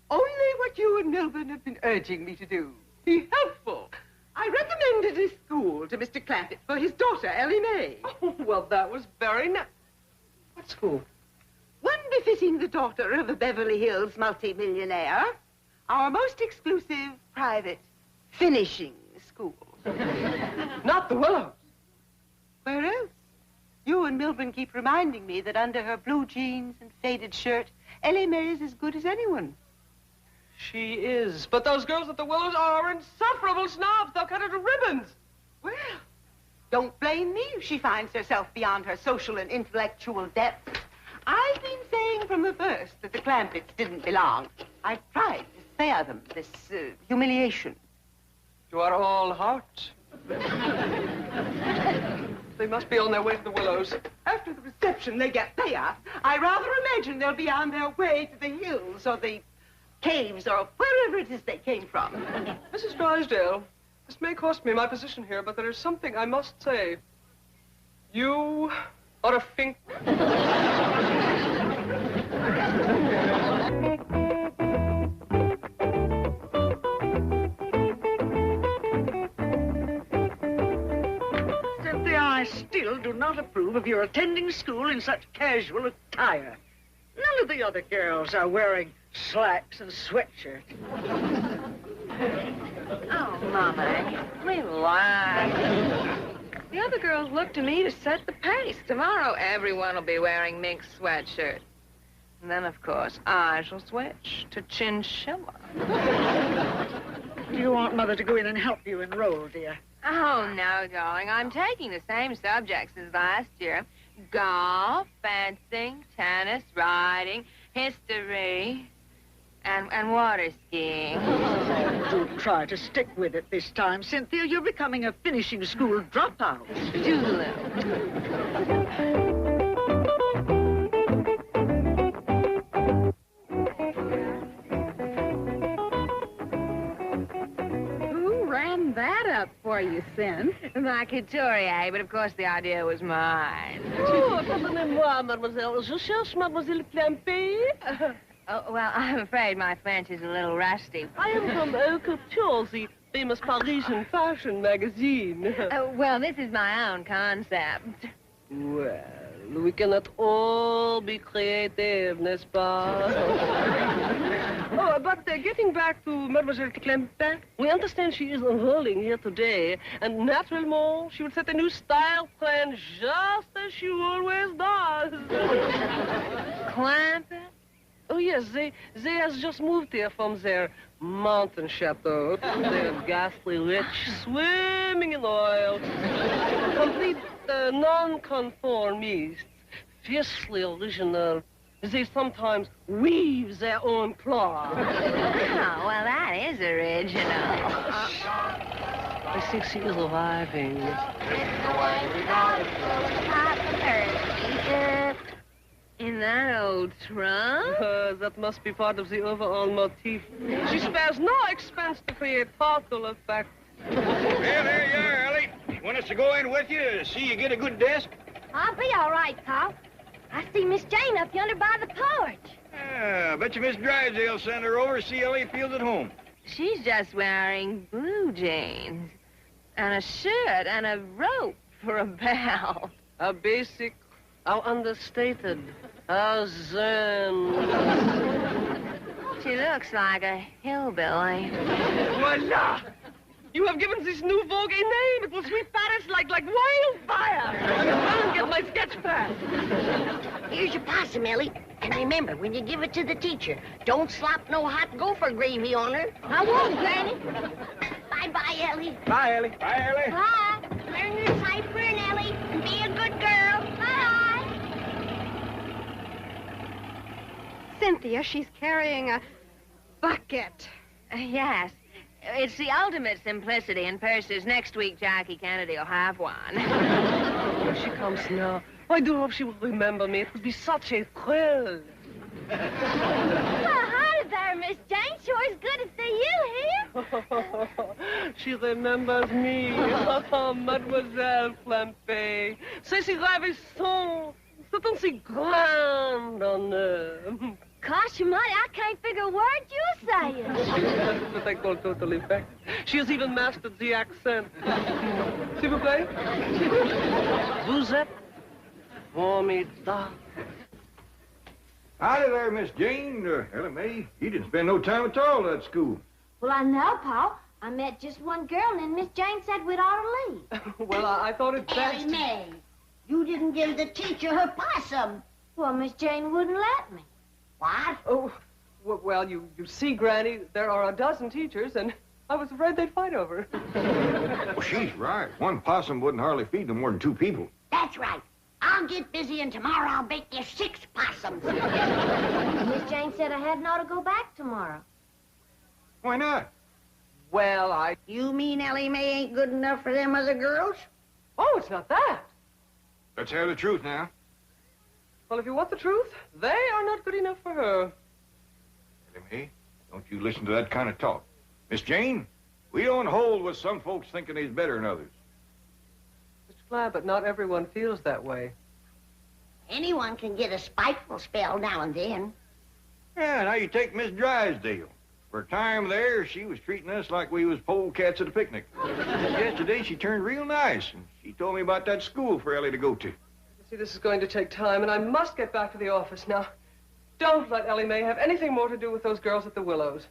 Only what you and Milburn have been urging me to do. Be helpful. I recommended a school to Mr. Clampett for his daughter, Ellie Mae. Oh, well, that was very nice. What school? One befitting the daughter of a Beverly Hills multimillionaire, our most exclusive private finishing school. Not the Willows. Where else? You and Milburn keep reminding me that under her blue jeans and faded shirt, Ellie Mae is as good as anyone. She is. But those girls at the Willows are insufferable snobs. They'll cut her to ribbons. Well, don't blame me if she finds herself beyond her social and intellectual depth. I've been saying from the first that the Clampetts didn't belong. I've tried to spare them this humiliation. You are all heart. They must be on their way to the Willows. After the reception they get there, I rather imagine they'll be on their way to the hills or the caves or wherever it is they came from. Mrs. Drysdale, this may cost me my position here, but there is something I must say. You are a fink. Cynthia, I still do not approve of your attending school in such casual attire. None of the other girls are wearing slacks and sweatshirts. Oh, Mama, relax. The other girls look to me to set the pace. Tomorrow, everyone will be wearing mink sweatshirts. And then, of course, I shall switch to chinchilla. Do you want Mother to go in and help you enroll, dear? Oh, no, darling. I'm taking the same subjects as last year. Golf, fencing, tennis, riding, history, and water skiing. Do try to stick with it this time, Cynthia. You're becoming a finishing school dropout. Toodaloo. That up for you, Sin. My couturier, but of course the idea was mine. Oh, pardonnez-moi, mademoiselle. Je cherche mademoiselle Clampett. Oh, well, I'm afraid my French is a little rusty. I am from Haute Couture, the famous Parisian fashion magazine. Well, this is my own concept. Well, we cannot all be creative, n'est-ce pas? Oh, but getting back to Mademoiselle Clampett, we understand she is enrolling here today, and naturellement, she will set a new style plan just as she always does. Clampett? Oh, yes, they has just moved here from their mountain chateau. They're ghastly rich, swimming in oil. Complete non-conformists, fiercely original. They sometimes weave their own cloth. Oh, well, that is original. I think she is arriving. In that old trunk? That must be part of the overall motif. She spares no expense to create thoughtful effect. Well, there you are, Ellie. Want us to go in with you, see you get a good desk? I'll be all right, Pop. I see Miss Jane up yonder by the porch. I bet you Miss Drysdale sent her over to see Ellie feels at home. She's just wearing blue jeans and a shirt and a rope for a belt. How basic, how understated, how zen. She looks like a hillbilly. Voila! You have given this new vogue a name. It will sweep Paris like wildfire. Run and get my sketch pad. Here's your possum, Ellie. And remember, when you give it to the teacher, don't slop no hot gopher gravy on her. I won't, Granny. Bye-bye, Ellie. Bye, Ellie. Bye, Ellie. Bye. Learn your cipher, Ellie, and be a good girl. Bye. Cynthia, she's carrying a bucket. Yes. It's the ultimate simplicity in purses. Next week, Jackie Kennedy will have one. Here she comes now. I do hope she will remember me. It would be such a thrill. Well, hi there, Miss Jane. Sure is good to see you here. She remembers me. Mademoiselle Clampett. C'est ravissant. C'est un si grand honneur. Gosh, Money, I can't figure a word you're saying. That's what I call total effect. She has even mastered the accent. S'il vous plaît? Vous êtes formidable. Howdy there, Miss Jane. Ellie Mae, you didn't spend no time at all at school. Well, I know, Pa. I met just one girl, and then Miss Jane said we'd ought to leave. Well, I thought it best. Ellie Mae, you didn't give the teacher her possum. Well, Miss Jane wouldn't let me. What? Oh, well, you see, Granny, there are a dozen teachers, and I was afraid they'd fight over it. Well, she's right. One possum wouldn't hardly feed no more than 2 people. That's right. I'll get busy, and tomorrow I'll bake you 6 possums. Miss Jane said I hadn't ought to go back tomorrow. Why not? Well, You mean Ellie Mae ain't good enough for them other girls? Oh, it's not that. Let's hear the truth now. Well, if you want the truth, they are not good enough for her. Ellie Mae, don't you listen to that kind of talk. Miss Jane, we don't hold with some folks thinking he's better than others. Mr. Clampett, not everyone feels that way. Anyone can get a spiteful spell now and then. Yeah, now you take Miss Drysdale. For a time there, she was treating us like we was polecats at a picnic. Yesterday, she turned real nice, and she told me about that school for Ellie to go to. You see, this is going to take time, and I must get back to the office now. Don't let Ellie Mae have anything more to do with those girls at the Willows.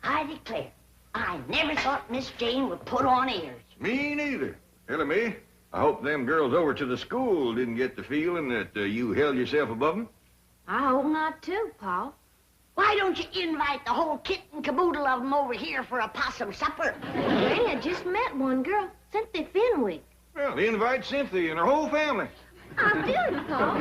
I declare, I never thought Miss Jane would put on airs. Me neither. Ellie Mae, I hope them girls over to the school didn't get the feeling that you held yourself above them. I hope not, too, Pa. Why don't you invite the whole kit and caboodle of them over here for a possum supper? Granny, I just met one girl, Cynthia Fenwick. Well, invite Cynthia and her whole family. I'll do it, Pa.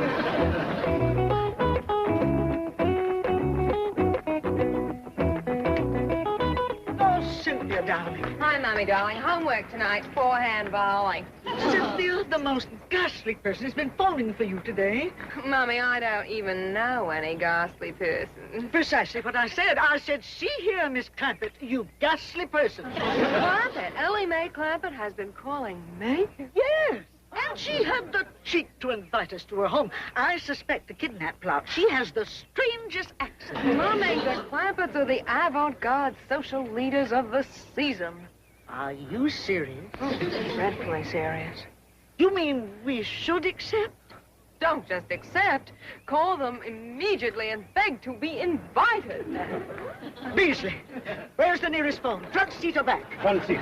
Cynthia, darling. Hi, Mommy, darling. Homework tonight, forehand volley. Cynthia, the most ghastly person has been phoning for you today. Mommy, I don't even know any ghastly person. Precisely what I said. I said, see here, Miss Clampett, you ghastly person. Clampett? Ellie Mae Clampett has been calling me? Yes. And she had the cheek to invite us to her home. I suspect the kidnap plot. She has the strangest accent. Mommy, the Clampetts are the avant-garde social leaders of the season. Are you serious? Dreadfully serious. You mean we should accept? Don't just accept. Call them immediately and beg to be invited. Beasley, where's the nearest phone? Front seat or back? Front seat.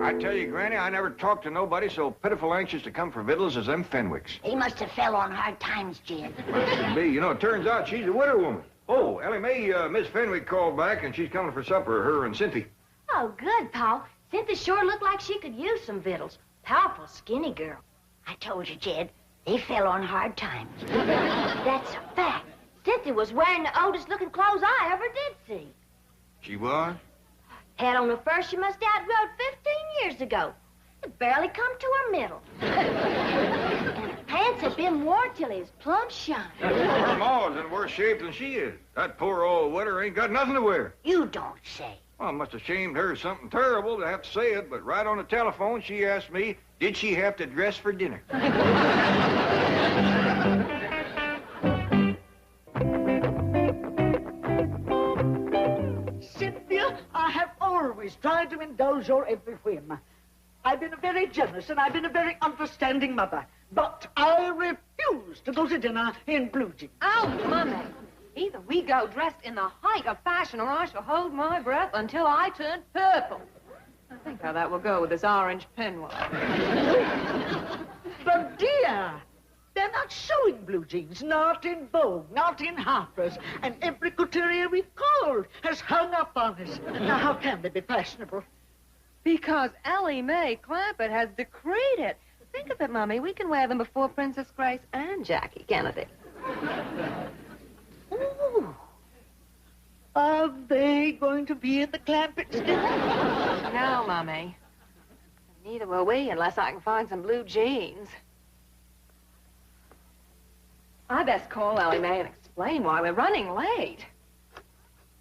I tell you, Granny, I never talked to nobody so pitiful anxious to come for victuals as them Fenwicks. He must have fell on hard times, Jed. Must be. You know, it turns out she's a widow woman. Oh, Ellie Mae, Miss Fenwick called back, and she's coming for supper, her and Cynthia. Oh, good, Pa. Cynthia sure looked like she could use some victuals. Powerful skinny girl. I told you, Jed, they fell on hard times. That's a fact. Cynthia was wearing the oldest-looking clothes I ever did see. She was? Had on the fur she must have outrode 15 years ago. It barely come to her middle. And her pants had been worn till he was plumb shiny. Her ma's in worse shape than she is. That poor old widder ain't got nothing to wear. You don't say. Well, it must have shamed her something terrible to have to say it, but right on the telephone, she asked me, did she have to dress for dinner? Cynthia, I have always tried to indulge your every whim. I've been a very generous and I've been a very understanding mother. But I refuse to go to dinner in blue jeans. Oh, Mommy. Either we go dressed in the height of fashion or I shall hold my breath until I turn purple. I think how that will go with this orange peignoir. But, dear, they're not showing blue jeans, not in Vogue, not in Harper's. And every couturier we've called has hung up on us. Now, how can they be fashionable? Because Ellie Mae Clampett has decreed it. Think of it, Mommy. We can wear them before Princess Grace and Jackie Kennedy. Ooh. Are they going to be at the Clampett's dinner? No, Mommy. Neither will we unless I can find some blue jeans. I best call Ellie Mae and explain why we're running late.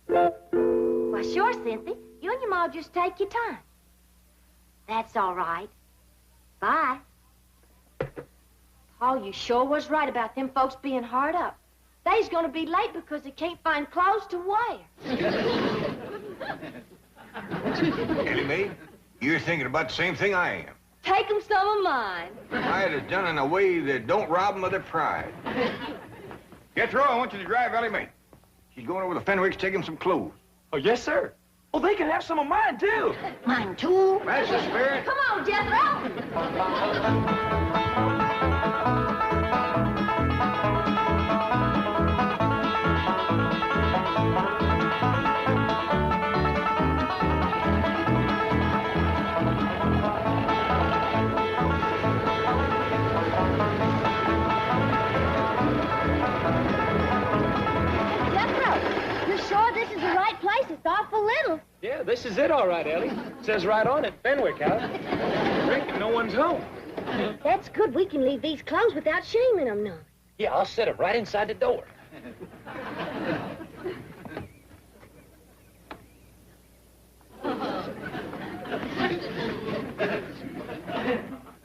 Why, sure, Cynthia. You and your ma just take your time. That's all right. Bye. Paul, you sure was right about them folks being hard up. They's gonna be late because they can't find clothes to wear. Ellie Mae, you're thinking about the same thing I am. Take 'em some of mine. Pride is done in a way that don't rob 'em of their pride. Jethro, I want you to drive Ellie Mae. She's going over to Fenwick's to take him some clothes. Oh, yes, sir. Oh, they can have some of mine, too. Mine, too. That's the spirit. Come on, Jethro. It's awful little. Yeah, this is it all right, Ellie. It says right on it, Fenwick House. I reckon no one's home. That's good. We can leave these clothes without shaming them none. Yeah, I'll set them right inside the door.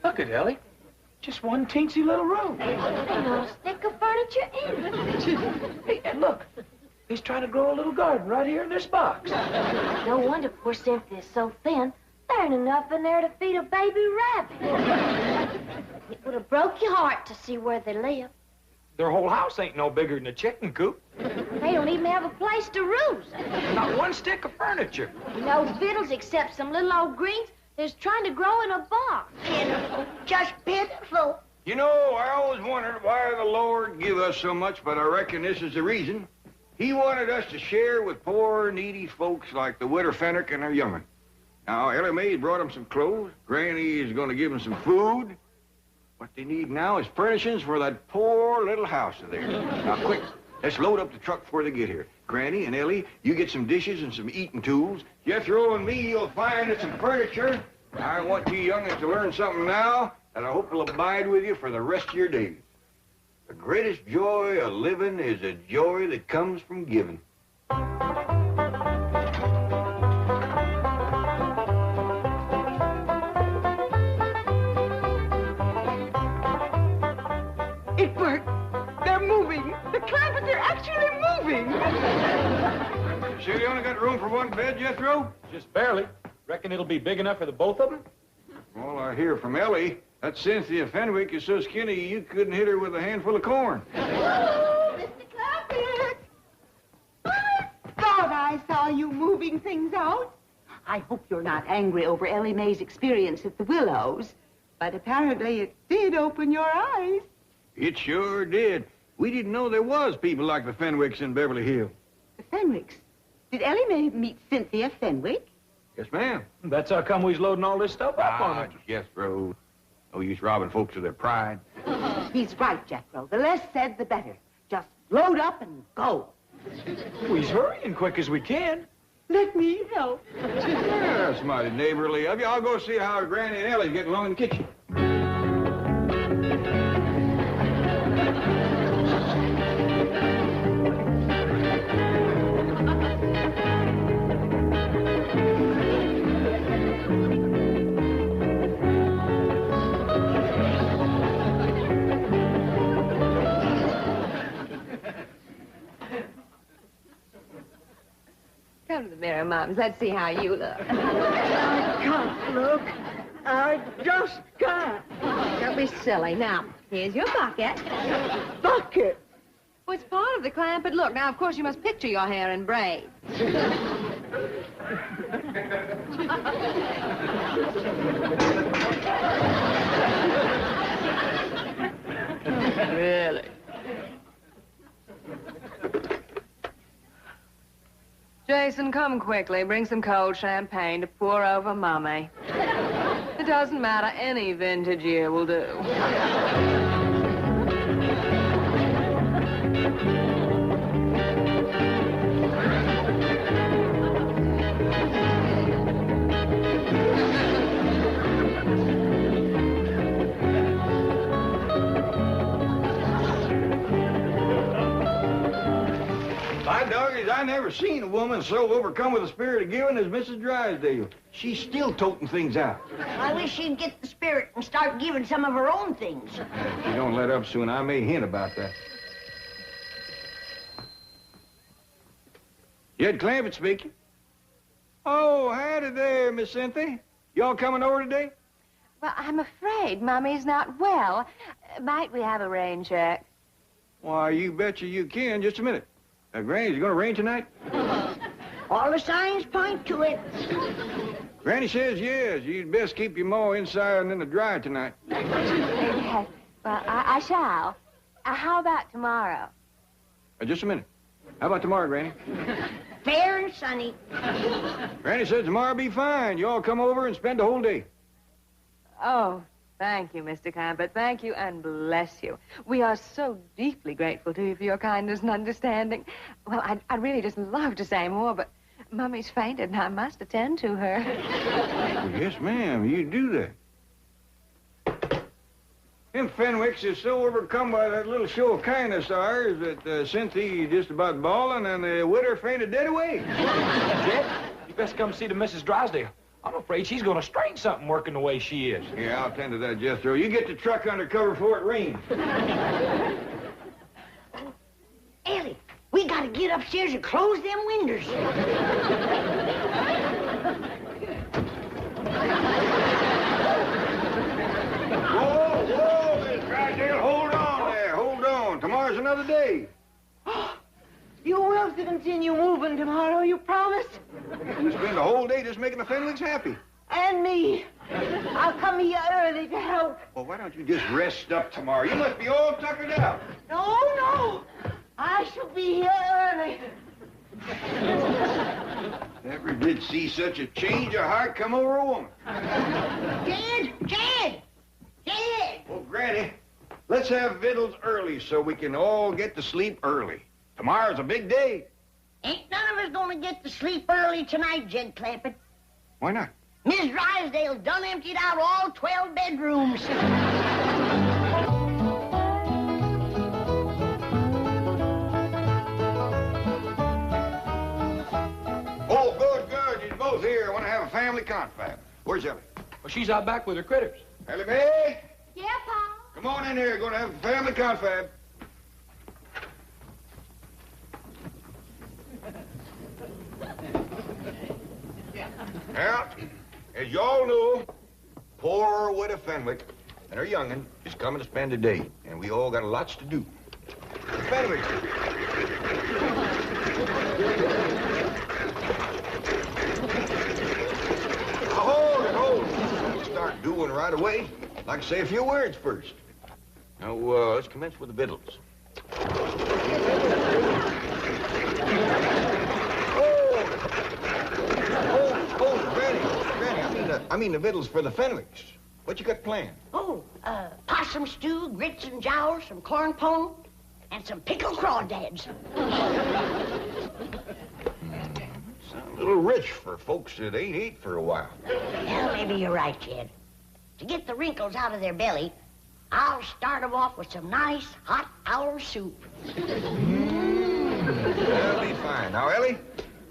Look at Ellie. Just one teensy little room. And not a stick of furniture in it. Hey, and look. He's trying to grow a little garden right here in this box. No wonder poor Cynthia's so thin. There ain't enough in there to feed a baby rabbit. It would have broke your heart to see where they live. Their whole house ain't no bigger than a chicken coop. They don't even have a place to roost. Not one stick of furniture. No victuals except some little old greens that's trying to grow in a box. Pitiful. Just pitiful. You know, I always wondered why the Lord give us so much, but I reckon this is the reason. He wanted us to share with poor, needy folks like the widow Fenwick and her young'un. Now, Ellie Mae brought them some clothes. Granny is going to give them some food. What they need now is furnishings for that poor little house of theirs. Now, quick, let's load up the truck before they get here. Granny and Ellie, you get some dishes and some eating tools. Jethro and me, you'll find us some furniture. I want you young'uns to learn something now that I hope will abide with you for the rest of your days. The greatest joy of living is a joy that comes from giving. It worked. They're moving. The Clampetts are actually moving. You sure you only got room for one bed, Jethro? Just barely. Reckon it'll be big enough for the both of them? Well, I hear from Ellie. That Cynthia Fenwick is so skinny you couldn't hit her with a handful of corn. Oh, Mr. Clampett! I thought I saw you moving things out. I hope you're not angry over Ellie Mae's experience at the Willows, but apparently it did open your eyes. It sure did. We didn't know there was people like the Fenwicks in Beverly Hills. The Fenwicks? Did Ellie Mae meet Cynthia Fenwick? Yes, ma'am. That's how come we's loading all this stuff up on it. Jethro. No use robbing folks of their pride. He's right, Jethro. The less said, the better. Just load up and go. We's hurrying quick as we can. Let me help. Yeah, that's mighty neighborly of you. I'll go see how Granny and Ellie's getting along in the kitchen. Come to the mirror, Mums. Let's see how you look. I can't look. I just can't. Don't be silly. Now, here's your bucket. Bucket. Well, it's part of the Clampett look. Now, of course, you must picture your hair in braids. Really? Jason, come quickly. Bring some cold champagne to pour over Mummy. It doesn't matter. Any vintage year will do. My doggies, I never seen a woman so overcome with the spirit of giving as Mrs. Drysdale. She's still toting things out. I wish she'd get the spirit and start giving some of her own things. If she don't let up soon, I may hint about that. Jed Clampett speaking. Oh, howdy there, Miss Cynthia. Y'all coming over today? Well, I'm afraid Mummy's not well. Might we have a rain check? Why, you betcha you can. Just a minute. Granny, is it going to rain tonight? All the signs point to it. Granny says yes. You'd best keep your maw inside and in the dry tonight. Yes. Well, I shall. How about tomorrow? Just a minute. How about tomorrow, Granny? Fair and sunny. Granny said tomorrow will be fine. You all come over and spend the whole day. Oh, thank you, Mr. Clampett. Thank you and bless you. We are so deeply grateful to you for your kindness and understanding. Well, I'd really just love to say more, but Mummy's fainted and I must attend to her. Well, yes, ma'am. You do that. Them Fenwicks is so overcome by that little show of kindness of ours that Cynthia just about bawling and the widow fainted dead away. Jed, you best come see the Mrs. Drysdale. I'm afraid she's going to strain something working the way she is. Yeah, I'll tend to that, Jethro. You get the truck under cover before it rains. Ellie, we gotta get upstairs and close them windows. Whoa, Miss Drysdale, hold on there. Hold on. Tomorrow's another day. You will continue moving tomorrow, you promise? You spend the whole day just making the Fenwicks happy. And me. I'll come here early to help. Well, why don't you just rest up tomorrow? You must be all tuckered out. No. I shall be here early. Never did see such a change of heart come over a woman. Jed! Oh, Granny, let's have victuals early so we can all get to sleep early. Tomorrow's a big day. Ain't none of us gonna get to sleep early tonight, Jed Clampett. Why not? Miss Drysdale done emptied out all 12 bedrooms. Oh, good. You're both here. I want to have a family confab. Where's Ellie? Well, she's out back with her critters. Ellie Mae? Yeah, Pa? Come on in here. Going to have a family confab. Well, as you all know, poor widow Fenwick and her young'un is coming to spend the day, and we all got lots to do. Fenwick. Hold it. Start doing right away. I'd like to say a few words first. Now, let's commence with the victuals. Granny, I mean the victuals for the Fenwicks. What you got planned? Possum stew, grits and jowls, some corn pone, and some pickled crawdads. Sounds a little rich for folks that ain't ate for a while. Well, maybe you're right, Jed. To get the wrinkles out of their belly, I'll start them off with some nice hot owl soup. That'll be fine. Now, Ellie,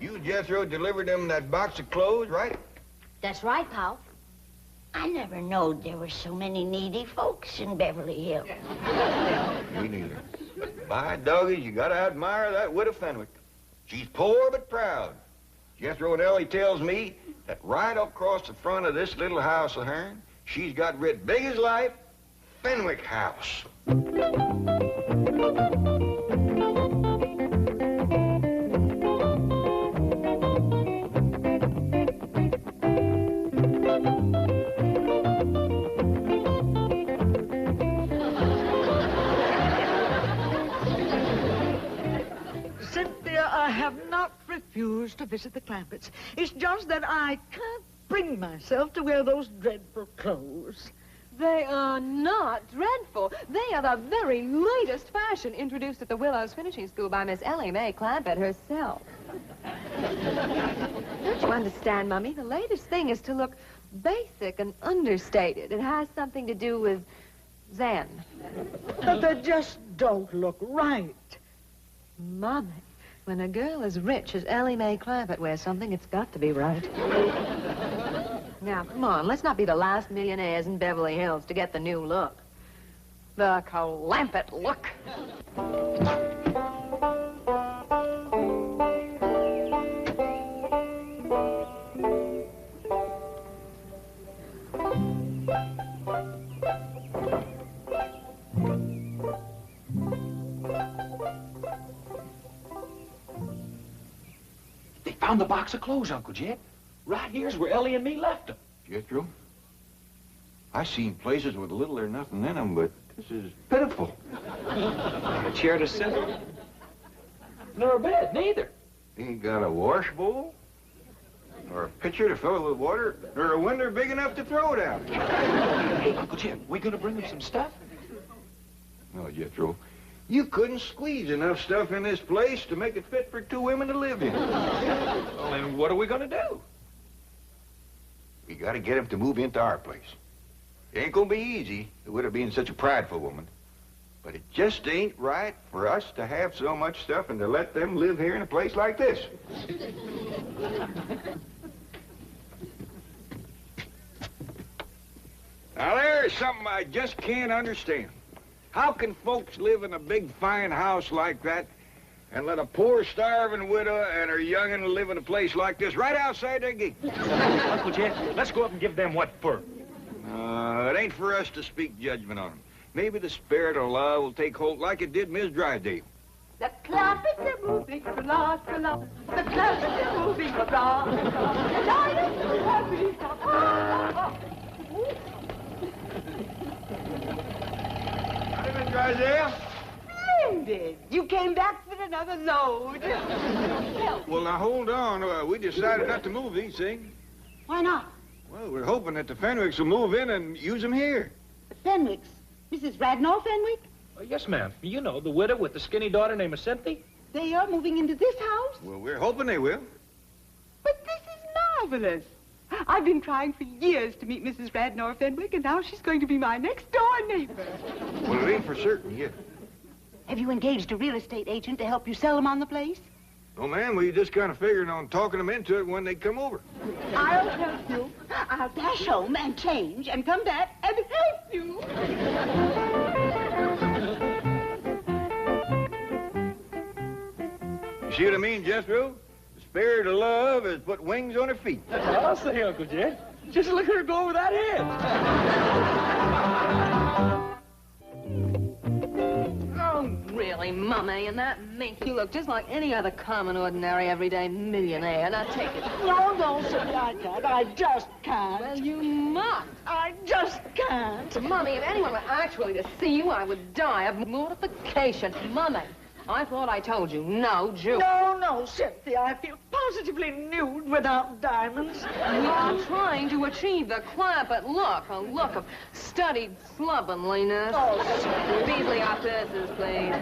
you, Jethro, delivered them that box of clothes, right? That's right, Pop. I never knowed there were so many needy folks in Beverly Hills. Me neither. By doggies, you gotta admire that widow Fenwick. She's poor but proud. Jethro and Ellie tells me that right across the front of this little house of hers, she's got writ big as life, Fenwick House. Cynthia, I have not refused to visit the Clampetts. It's just that I can't bring myself to wear those dreadful clothes. They are not dreadful. They are the very latest fashion introduced at the Willows Finishing School by Miss Ellie Mae Clampett herself. Don't you understand, Mummy? The latest thing is to look basic and understated. It has something to do with Zen. But they just don't look right. Mummy, when a girl as rich as Ellie Mae Clampett wears something, it's got to be right. Now, come on, let's not be the last millionaires in Beverly Hills to get the new look. The Clampett look. found the box of clothes, Uncle Jed. Right here's where Ellie and me left them. Jethro, I seen places with little or nothing in them, but this is pitiful. A chair to sit in. Nor a bed, neither. Ain't got a wash bowl, or a pitcher to fill it with water, or a window big enough to throw it out. Hey, Uncle Jed, we gonna bring them some stuff? No, Jethro, you couldn't squeeze enough stuff in this place to make it fit for 2 women to live in. Well, then what are we gonna do? We gotta get him to move into our place. It ain't gonna be easy, with her being such a prideful woman. But it just ain't right for us to have so much stuff and to let them live here in a place like this. Now, there's something I just can't understand. How can folks live in a big, fine house like that and let a poor, starving widow and her young'un live in a place like this right outside their gate? Uncle Jed, let's go up and give them what for. It ain't for us to speak judgment on them. Maybe the spirit of love will take hold like it did Miss Drysdale. The clappets are moving, la, la. The clappets are moving, la. And I am so happy. Hi, Miss Drysdale. Splendid. You came back with another load. Well, now, hold on. We decided not to move these things. Why not? Well, we're hoping that the Fenwicks will move in and use them here. The Fenwicks? Mrs. Radnor Fenwick? Oh, yes, ma'am. You know, the widow with the skinny daughter named Cynthia. They are moving into this house? Well, we're hoping they will. But this is marvelous. I've been trying for years to meet Mrs. Radnor Fenwick, and now she's going to be my next-door neighbor. Well, it ain't for certain yet. Have you engaged a real estate agent to help you sell them on the place? No, ma'am, we just kind of figured on talking them into it when they come over. I'll help you. I'll dash home and change and come back and help you. You see what I mean, Jethro? The spirit of love has put wings on her feet. I'll say, Uncle Jed. Just look at her go over that head. Oh, really, Mummy, and that mink, you look just like any other common, ordinary, everyday millionaire. Now, take it. No, Cynthia, I can't. I just can't. Well, you must. I just can't. Mummy, if anyone were actually to see you, I would die of mortification. Mummy, I thought I told you, no Jew. No, Cynthia, I feel positively nude without diamonds. You're trying to achieve the Clampett look, a look of studied slovenliness. Oh, Cynthia. Beasley, our purses, please.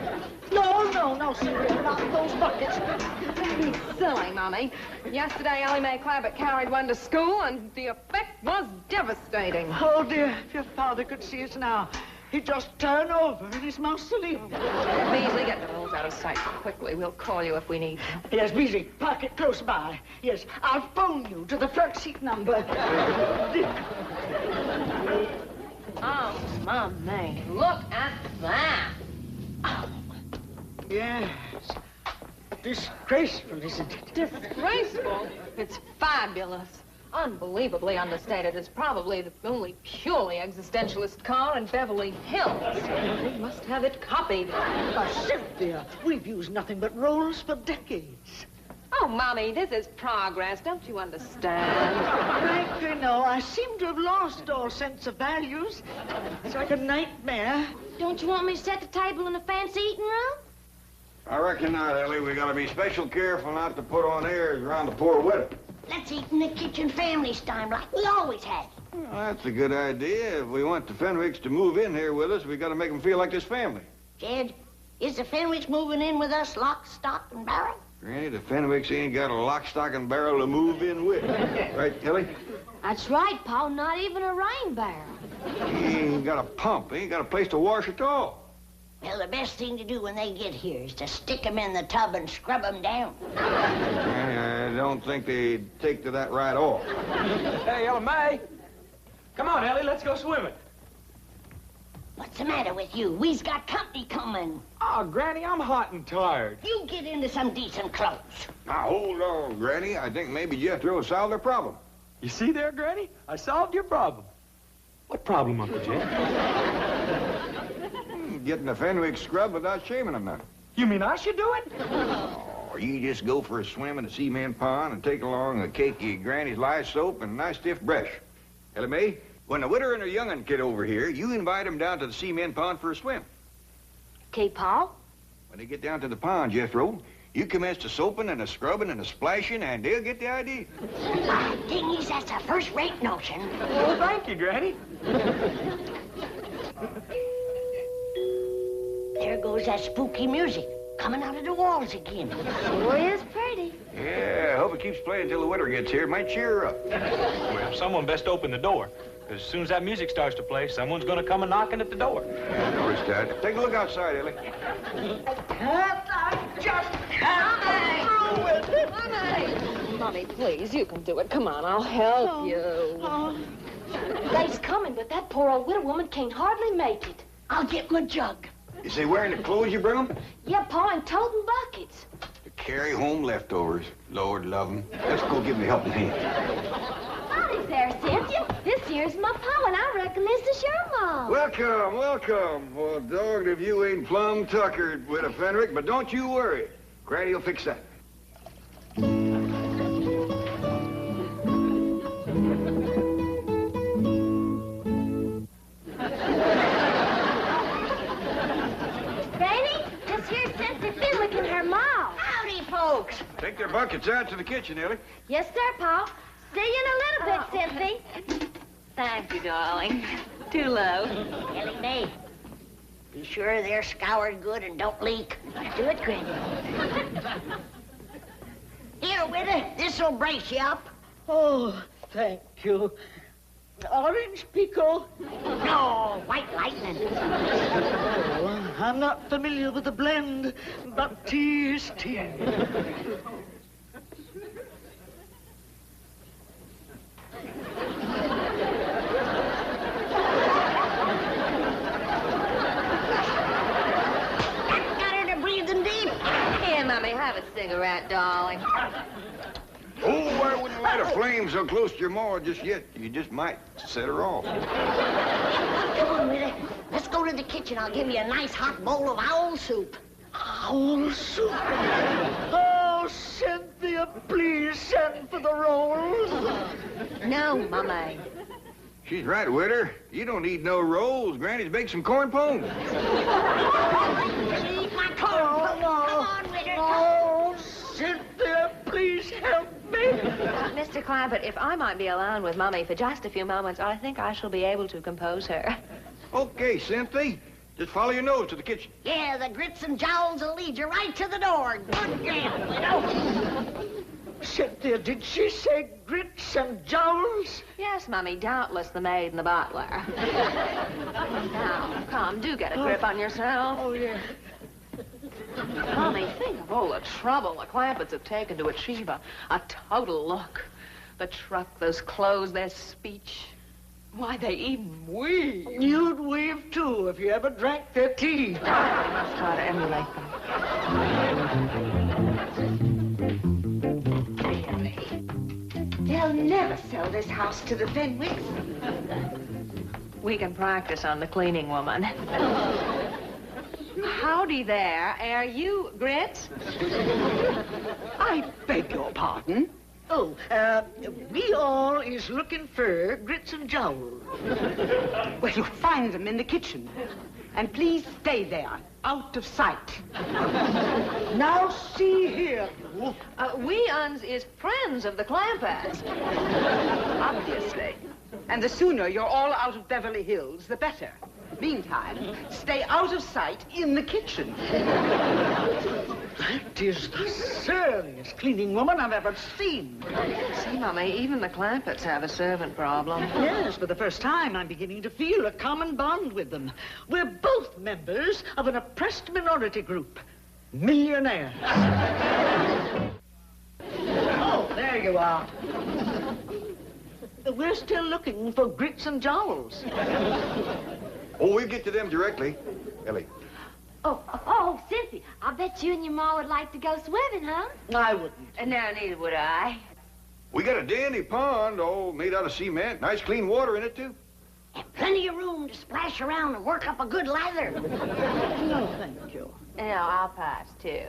No, Cynthia, not those buckets. Be silly, Mummy. Yesterday, Ellie Mae Clampett carried one to school, and the effect was devastating. Oh, dear, if your father could see us now, he'd just turn over in his mausoleum. Beasley, get the rolls out of sight quickly. We'll call you if we need to. Yes, Beasley, park it close by. Yes, I'll phone you to the front seat number. Oh, Mummy, look at that. Oh, yes. Disgraceful, isn't it? Disgraceful? It's fabulous. Unbelievably understated. It's probably the only purely existentialist car in Beverly Hills. We must have it copied. Cynthia, we've used nothing but rolls for decades. Oh, Mommy, this is progress. Don't you understand? Frankly, no. I seem to have lost all sense of values. It's like a nightmare. Don't you want me to set the table in the fancy eating room? I reckon not, Ellie. We gotta be special careful not to put on airs around the poor widow. Let's eat in the kitchen family style like we always have. Well, that's a good idea. If we want the Fenwicks to move in here with us, we gotta make them feel like this family. Jed, is the Fenwicks moving in with us lock, stock, and barrel? Granny, the Fenwicks ain't got a lock, stock, and barrel to move in with. Right, Ellie? That's right, Pa. Not even a rain barrel. He ain't got a pump. He ain't got a place to wash at all. Well, the best thing to do when they get here is to stick them in the tub and scrub them down. Granny, I don't think they'd take to that right off. Hey, Ellie Mae. Come on, Ellie, let's go swimming. What's the matter with you? We's got company coming. Oh, Granny, I'm hot and tired. You get into some decent clothes. Now, hold on, Granny. I think maybe Jethro solved their problem. You see there, Granny? I solved your problem. What problem, Uncle Jed? Getting the Fenwick scrubbed without shaming them none. You mean I should do it? Oh, Or you just go for a swim in the cement pond and take along a cakey Granny's lye soap and a nice stiff brush. Ellie Mae, when the widow and her young'un get over here, you invite them down to the cement pond for a swim. Okay, Pa? When they get down to the pond, Jethro, you commence the soaping and the scrubbing and the splashing, and they'll get the idea. Dingies, that's a first-rate notion. Oh, thank you, Granny. There goes that spooky music coming out of the walls again. Sure is pretty. Yeah, I hope it keeps playing until the widow gets here. It might cheer her up. Well, someone best open the door. Because as soon as that music starts to play, someone's going to come a knocking at the door. Yeah, I noticed that. Take a look outside, Ellie. I just can't through it. Mommy, please, you can do it. Come on, I'll help you. They's coming, but that poor old widow woman can't hardly make it. I'll get my jug. Is they wearing the clothes you bring them? Yeah, Pa, and toting buckets. To carry home leftovers. Lord love 'em. Let's go give 'em a helping hand. Howdy there, Cynthia. This here's my Pa, and I reckon this is your Mom. Welcome, welcome. Well, dogged if you ain't plumb tuckered, Widow Fenwick, but don't you worry. Granny'll fix that. Folks. Take their buckets out to the kitchen, Ellie. Yes, sir, Pa. See you in a little bit, Cynthia. Thank you, darling. Too low. Ellie Mae, be sure they're scoured good and don't leak. Do it, Granny. Here, Widow, this'll brace you up. Oh, thank you. Orange pickle? No, white lightning. Oh, I'm not familiar with the blend, but tea is tea. Got her to breathing deep. Here, Mommy, have a cigarette, darling. Oh, I wouldn't light a flame so close to your maw just yet. You just might set her off. Come on, Widow. Let's go to the kitchen. I'll give you a nice hot bowl of owl soup. Owl soup? Oh, Cynthia, please send for the rolls. No, Mommy. She's right, Widow. You don't need no rolls. Granny's baked some corn pone. Eat my corn. Come on, Widow. Oh, Cynthia, please help me. Mr. Clampett, if I might be alone with Mummy for just a few moments, I think I shall be able to compose her. Okay, Cynthia. Just follow your nose to the kitchen. Yeah, the grits and jowls will lead you right to the door. Good girl, Widow. Cynthia, did she say grits and jowls? Yes, Mummy, doubtless the maid and the butler. Now, come, do get a grip on yourself. Oh, yeah. Mommy, think of all the trouble the Clampetts have taken to achieve a total look. The truck, those clothes, their speech. Why, they even weave. You'd weave, too, if you ever drank their tea. I must try to emulate them. They'll never sell this house to the Fenwicks. We can practice on the cleaning woman. Howdy there. Are you Grits? I beg your pardon. Oh, we all is looking for grits and jowls. Well, you'll find them in the kitchen. And please stay there, out of sight. Now see here. We uns is friends of the Clampetts. Obviously. And the sooner you're all out of Beverly Hills, the better. Meantime, stay out of sight in the kitchen. That is the surliest cleaning woman I've ever seen. See, Mummy, even the Clampetts have a servant problem. Yes, for the first time, I'm beginning to feel a common bond with them. We're both members of an oppressed minority group. Millionaires. Oh, there you are. We're still looking for grits and jowls. Oh, we'll get to them directly. Ellie. Oh, Cynthia, I bet you and your Ma would like to go swimming, huh? I wouldn't. No, neither would I. We got a dandy pond, all made out of cement. Nice clean water in it, too. And plenty of room to splash around and work up a good lather. No, thank you. No, I'll pass, too.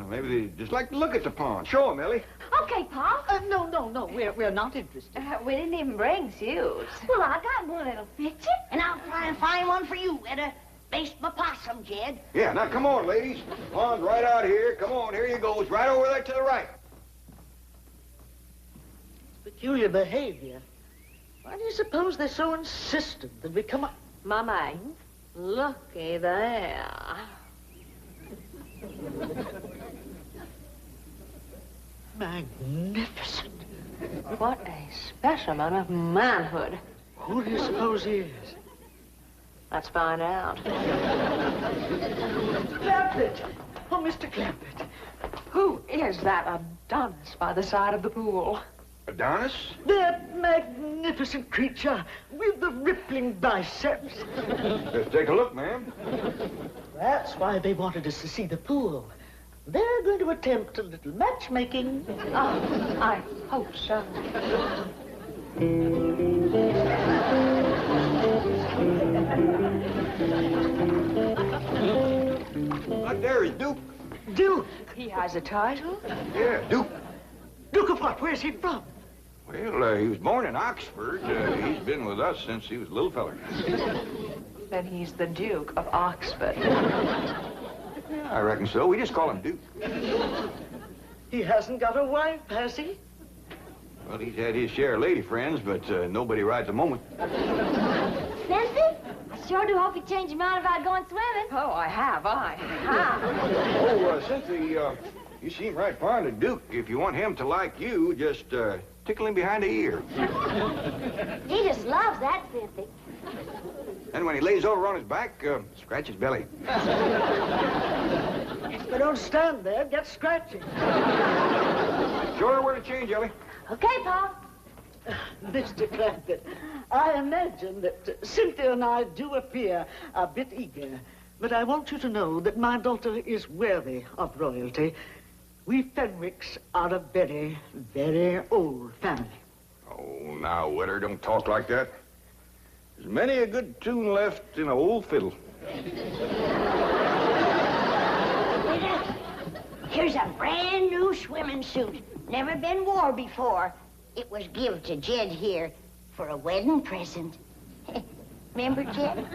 Maybe they just like to look at the pond. Show them, Ellie. Okay, Pa. No, we're not interested. We didn't even bring suits. Well, I got one that'll fit you. And I'll try and find one for you at a baste my possum, Jed. Yeah, now come on, ladies. Pond's right out here. Come on, here you go. It's right over there to the right. Peculiar behavior. Why do you suppose they're so insistent that we come up? Mama, looky there. Magnificent. What a specimen of manhood. Who do you suppose he is? Let's find out. Clampett! Oh, Mr. Clampett. Who is that Adonis by the side of the pool? Adonis? That magnificent creature with the rippling biceps. Let's take a look, ma'am. That's why they wanted us to see the pool. They're going to attempt a little matchmaking. Oh, I hope so. Right there is Duke. Duke? He has a title? Yeah, Duke. Duke of what? Where's he from? Well, he was born in Oxford. He's been with us since he was a little feller. Then he's the Duke of Oxford. Yeah, I reckon so. We just call him Duke. He hasn't got a wife, has he? Well, he's had his share of lady friends, but nobody right at the moment. Cynthia, I sure do hope you change your mind about going swimming. Oh, I have. Oh, Cynthia, you seem right fond of Duke. If you want him to like you, just tickle him behind the ear. He just loves that, Cynthia. And when he lays over on his back, scratch his belly. But don't stand there. Get scratching. Show her where to change, Ellie. Okay, Pa. Mr. Clampett, I imagine that Cynthia and I do appear a bit eager, but I want you to know that my daughter is worthy of royalty. We Fenwicks are a very, very old family. Oh, now, Witter, don't talk like that. There's many a good tune left in an old fiddle. Here's a brand new swimming suit. Never been wore before. It was give to Jed here for a wedding present. Remember, Jed?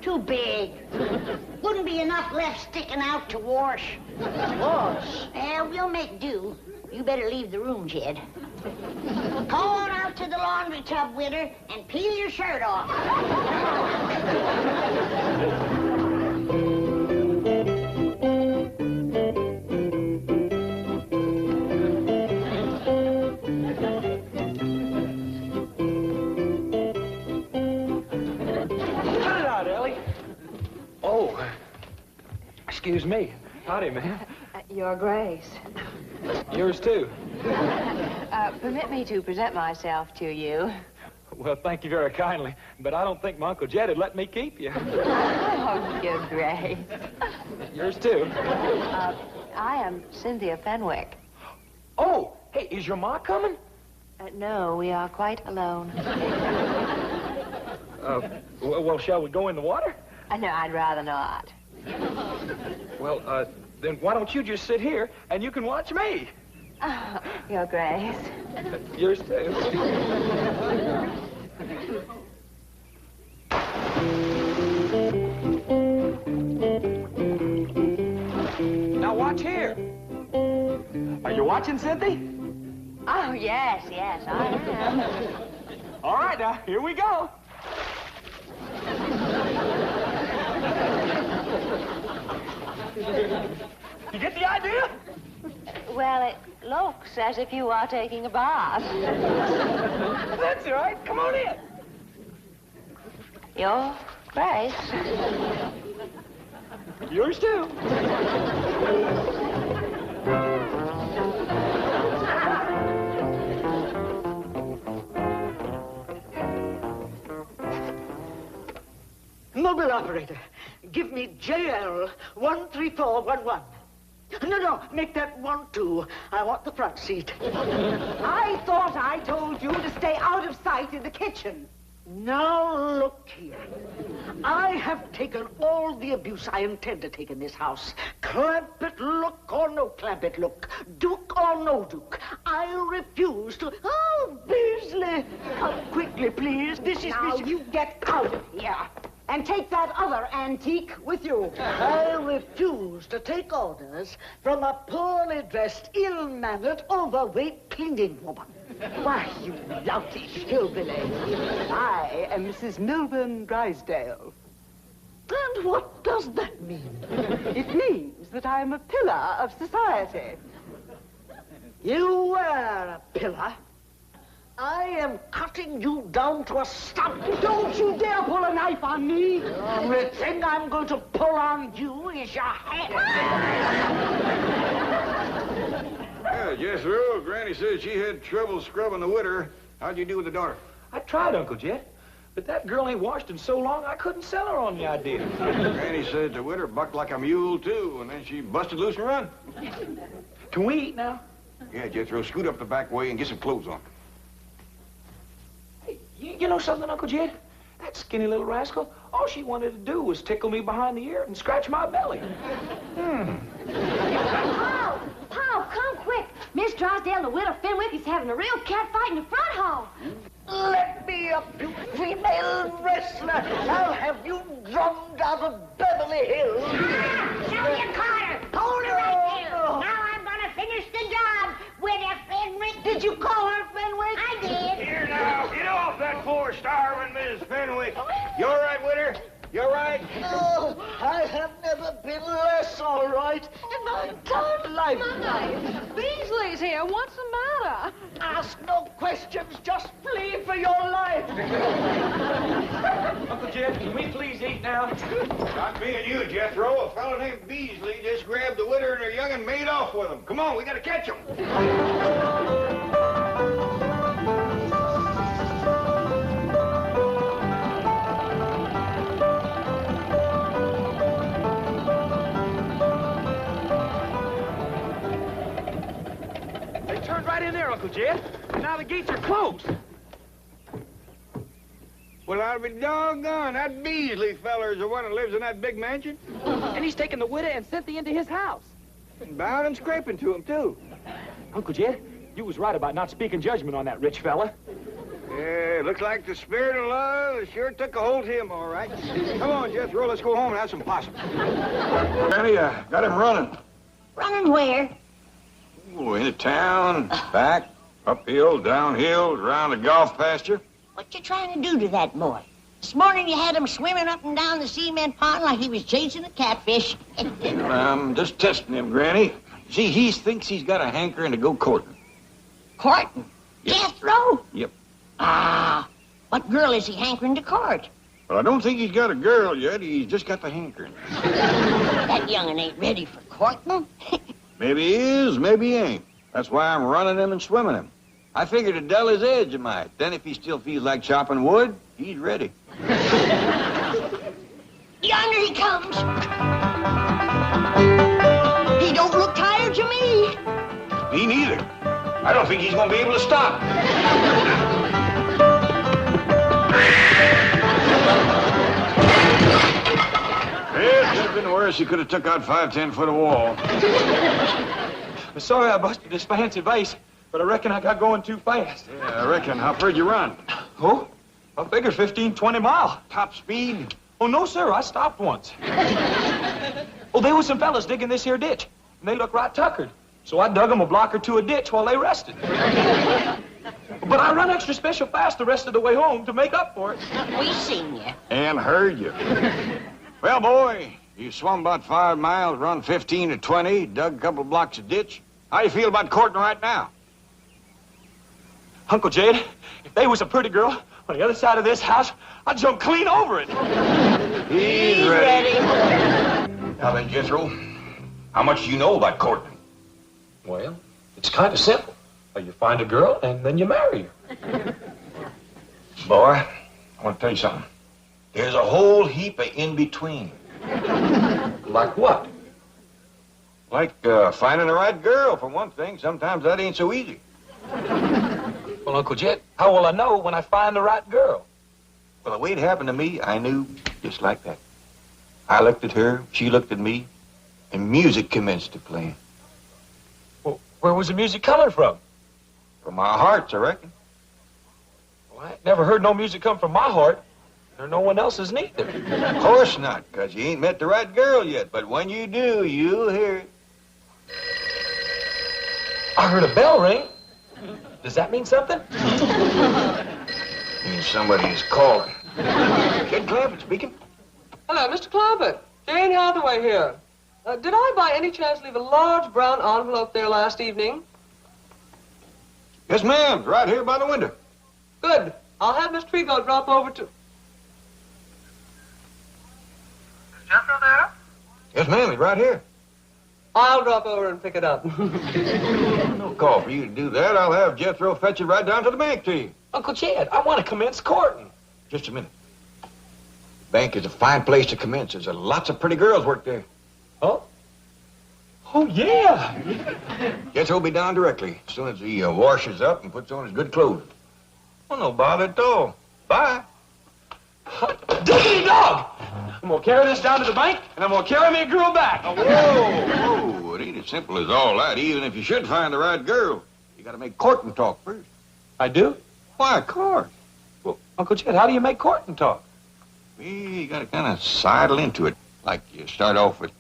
Too big. Wouldn't be enough left sticking out to wash. Wash? We'll make do. You better leave the room, Jed. Go on out to the laundry tub, Witter, and peel your shirt off. Cut it out, Ellie. Oh, excuse me. Howdy, ma'am. Your Grace. Yours, too. Permit me to present myself to you. Well, thank you very kindly, but I don't think my Uncle Jed would let me keep you. Oh, Your Grace. Yours, too. I am Cynthia Fenwick. Oh, hey, is your ma coming? No, we are quite alone. Well, shall we go in the water? No, I'd rather not. Well, then why don't you just sit here and you can watch me? Oh, Your Grace. Yours, too. Now watch here. Are you watching, Cynthia? Oh, yes, I am. All right, now, here we go. You get the idea? Well, it looks as if you are taking a bath. That's right. Come on in. Your Grace. Yours, too. Mobile operator, give me JL 13411. No, make that 12. I want the front seat. I thought I told you to stay out of sight in the kitchen. Now, look here. I have taken all the abuse I intend to take in this house. Clamp it look or no clamp it look. Duke or no Duke. I refuse to... Oh, Beasley! Come quickly, please. This is... Now, you get out of here. And take that other antique with you. I refuse to take orders from a poorly dressed, ill-mannered, overweight cleaning woman. Why, you loutish hillbilly. I am Mrs. Milburn Drysdale. And what does that mean? It means that I am a pillar of society. You were a pillar. I am cutting you down to a stump. Don't you dare pull a knife on me. The only thing I'm going to pull on you is your head. Yeah, Jethro, Granny said she had trouble scrubbing the witter. How'd you do with the daughter? I tried, Uncle Jet. But that girl ain't washed in so long, I couldn't sell her on the idea. Granny said the witter bucked like a mule, too, and then she busted loose and run. Can we eat now? Yeah, Jethro, scoot up the back way and get some clothes on. Hey, you know something, Uncle Jet? That skinny little rascal, all she wanted to do was tickle me behind the ear and scratch my belly. Paul, come quick. Miss Drysdale and the widow Fenwick is having a real cat fight in the front hall. Let me up, you female wrestler. I'll have you drummed out of Beverly Hills. Now you caught her. Hold her right there. Now I'm going to finish the job. Widow Fenwick. Did you call her Fenwick? I did. Here now, get off that poor starving Miss Fenwick. You all right, witter? You all right? Oh, I have never been less all right in my entire lifetime. Beasley's here. What's the matter? Ask no questions. Just flee for your life. Uncle Jet, can we please eat now? Not me and you, Jethro. A fellow named Beasley just grabbed the witter and her young and made off with them. Come on, we gotta catch them. They turned right in there, Uncle Jet. And now the gates are closed. Well, I'll be doggone. That Beasley feller's the one that lives in that big mansion. And he's taken the widow and Cynthia into his house. And bowing and scraping to him, too. Uncle Jet, you was right about not speaking judgment on that rich fella. Yeah, looks like the spirit of love sure took a hold of him, all right. Come on, Jethro, let's go home and have some possum. Granny, got him running. Running where? Oh, into town, back, uphill, downhill, around the golf pasture. What you trying to do to that boy? This morning you had him swimming up and down the cement pond like he was chasing a catfish. I'm just testing him, Granny. See, he thinks he's got a hankering to go courting. Courting? Yep. Jethro? Yep. Ah, what girl is he hankering to court? Well, I don't think he's got a girl yet. He's just got the hankering. That young'un ain't ready for courting. Maybe he is, maybe he ain't. That's why I'm running him and swimming him. I figured to dull his edge a mite. Then if he still feels like chopping wood, he's ready. Yonder he comes. He don't look tired to me. Me neither. I don't think he's going to be able to stop. It could have been worse. He could have took out 5, 10 foot of wall. I'm sorry I busted this fancy vase, but I reckon I got going too fast. Yeah, I reckon. How far'd you run? Oh, I figure 15, 20 miles. Top speed? Oh, no, sir. I stopped once. Oh, there was some fellas digging this here ditch, and they looked right tuckered. So I dug them a block or two a ditch while they rested. But I run extra special fast the rest of the way home to make up for it. We seen you. And heard you. Well, boy, you swum about 5 miles, run 15 to 20, dug a couple blocks of ditch. How do you feel about courting right now? Uncle Jed, if they was a pretty girl on the other side of this house, I'd jump clean over it. He's ready. Now then, Jethro, how much do you know about courting? Well, it's kind of simple. You find a girl, and then you marry her. Boy, I want to tell you something. There's a whole heap of in-between. Like what? Like finding the right girl, for one thing. Sometimes that ain't so easy. Well, Uncle Jet, how will I know when I find the right girl? Well, the way it happened to me, I knew Just like that. I looked at her, she looked at me, and music commenced to play. Well, where was the music coming from? From our hearts, I reckon. Well, I ain't never heard no music come from my heart, or no one else's neither. Of course not, because you ain't met the right girl yet. But when you do, you'll hear it. I heard a bell ring. Does that mean something? Means somebody is calling. Kid Clampett speaking. Hello, Mr. Clampett. Jane Hathaway here. Did I by any chance leave a large brown envelope there last evening? Yes, ma'am. Right here by the window. Good. I'll have Miss Trigo drop over to... Is Jethro there? Yes, ma'am. He's right here. I'll drop over and pick it up. No call for you to do that. I'll have Jethro fetch it right down to the bank to you. Uncle Chad, I want to commence courting. Just a minute. The bank is a fine place to commence. There's lots of pretty girls work there. Oh? Oh, yeah. Jethro will be down directly as soon as he washes up and puts on his good clothes. Well, no bother at all. Bye. Diggity dog! I'm going to carry this down to the bank, and I'm going to carry me a girl back. Oh, whoa. It ain't as simple as all that. Even if you should find the right girl, you got to make courting talk first. I do? Why, of course. Well, Uncle Chet, how do you make courting talk? Well, you got to kind of sidle into it. Like you start off with,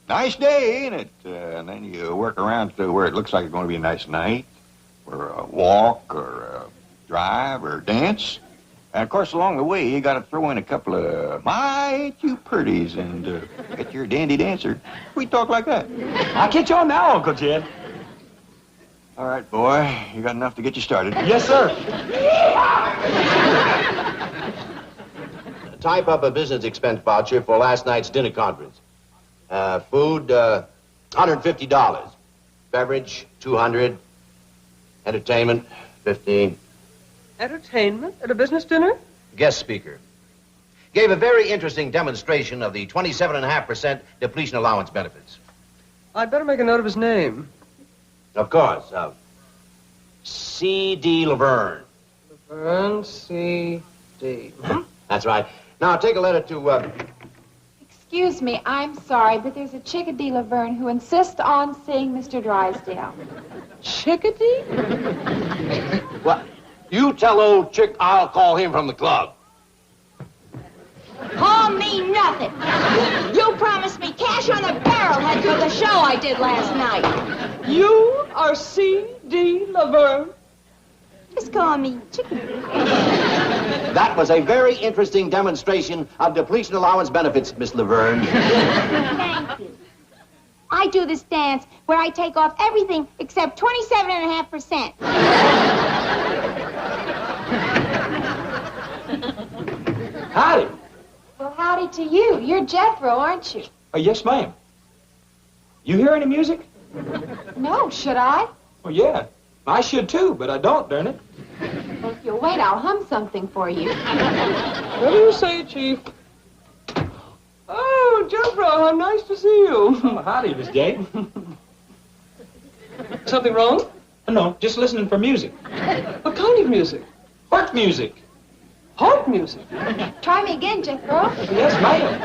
nice day, ain't it? And then you work around to where it looks like it's going to be a nice night, or a walk, or a drive, or a dance. And, of course, along the way, you got to throw in a couple of, my, ain't you pretties, and get your dandy dancer. We talk like that. I'll get you on now, Uncle Jed. All right, boy. You got enough to get you started. Yes, sir. Type up a business expense voucher for last night's dinner conference. Food, $150. Beverage, $200. Entertainment, $15. Entertainment at a business dinner? Guest speaker. Gave a very interesting demonstration of the 27.5% depletion allowance benefits. I'd better make a note of his name. Of course. C.D. Laverne. Laverne C.D. That's right. Now, take a letter to, Excuse me, I'm sorry, but there's a Chickadee Laverne who insists on seeing Mr. Drysdale. Chickadee? What? You tell old Chick I'll call him from the club. Call me nothing. You promised me cash on a barrelhead for the show I did last night. You are C.D. Laverne? Just call me Chickadee. That was a very interesting demonstration of depletion allowance benefits, Miss Laverne. Thank you. I do this dance where I take off everything except 27.5%. Howdy. Well, howdy to you. You're Jethro, aren't you? Yes, ma'am. You hear any music? No, should I? Oh, yeah. I should, too, but I don't, darn it. Well, if you'll wait, I'll hum something for you. What do you say, Chief? Oh, Jethro, how nice to see you. Oh, howdy, Miss Jane. Something wrong? No, just listening for music. What kind of music? Heart music. Heart music? Try me again, Jethro. Yes, ma'am.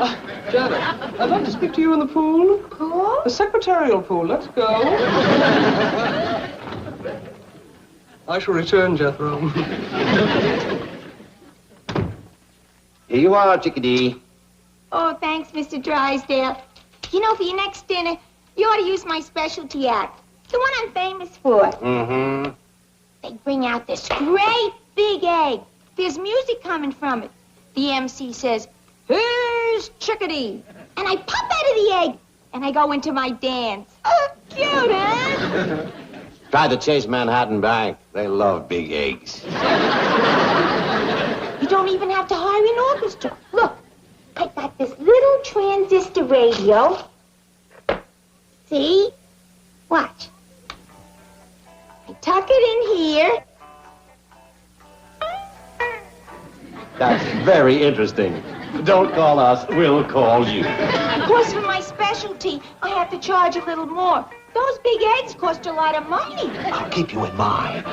Janet, I'd like to speak to you in the pool. Pool? The secretarial pool. Let's go. I shall return, Jethro. Here you are, Chickadee. Oh, thanks, Mr. Drysdale. You know, for your next dinner, you ought to use my specialty act. The one I'm famous for. Mm-hmm. They bring out this great big egg. There's music coming from it. The MC says, "Here's Chickadee." And I pop out of the egg, and I go into my dance. Oh, cute, huh? Try the Chase Manhattan Bank. They love big eggs. You don't even have to hire an orchestra. Look, I got this little transistor radio. See? Watch. I tuck it in here. That's very interesting. Don't call us, we'll call you. Of course, for my specialty, I have to charge a little more. Those big eggs cost a lot of money. I'll keep you in mind.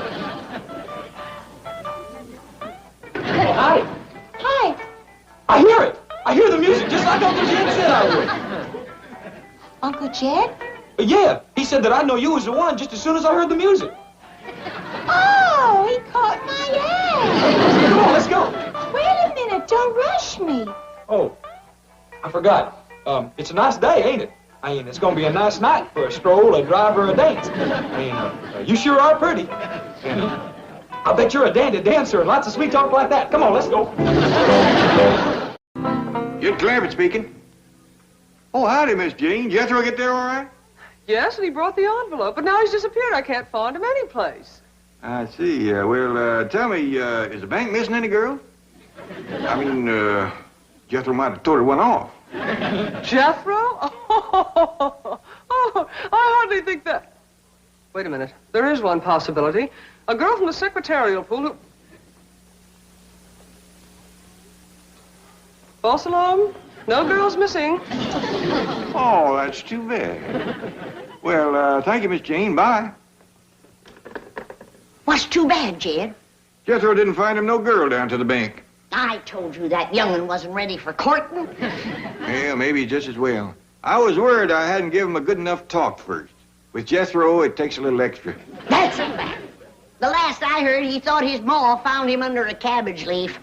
Oh, howdy. Hi. I hear it. I hear the music just like Uncle Jed said I would. Uncle Jed? Yeah, he said that I know you was the one just as soon as I heard the music. Oh, he caught my eye. Come on, let's go. Wait a minute, don't rush me. Oh, I forgot. It's a nice day, ain't it? I mean, it's gonna be a nice night for a stroll, a drive, or a dance. I mean, you sure are pretty. And I bet you're a dandy dancer and lots of sweet talk like that. Come on, let's go. Jed Clampett speaking. Oh, howdy, Miss Jean. Jethro get there all right? Yes, and he brought the envelope, but now he's disappeared. I can't find him anyplace. I see. Well, tell me, is the bank missing any girls? I mean, Jethro might have told her one off. Jethro? Oh, I hardly think that. Wait a minute. There is one possibility. A girl from the secretarial pool who... False alarm? No girls missing. Oh, that's too bad. Well, thank you, Miss Jean. Bye. What's too bad, Jed? Jethro didn't find him no girl down to the bank. I told you that young'un wasn't ready for courting. Yeah, maybe just as well. I was worried I hadn't given him a good enough talk first. With Jethro, it takes a little extra. That's a fact. The last I heard, he thought his ma found him under a cabbage leaf.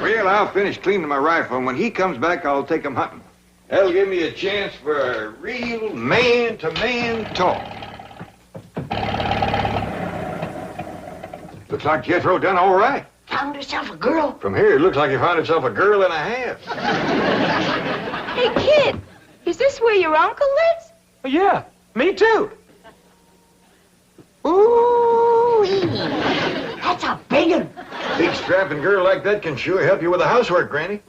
Well, I'll finish cleaning my rifle, and when he comes back, I'll take him hunting. That'll give me a chance for a real man-to-man talk. Looks like Jethro done all right. Found herself a girl. From here, it looks like he found himself a girl and a half. Hey, kid, is this where your uncle lives? Yeah, me too. Ooh, that's a big one. Big strapping girl like that can sure help you with the housework, Granny.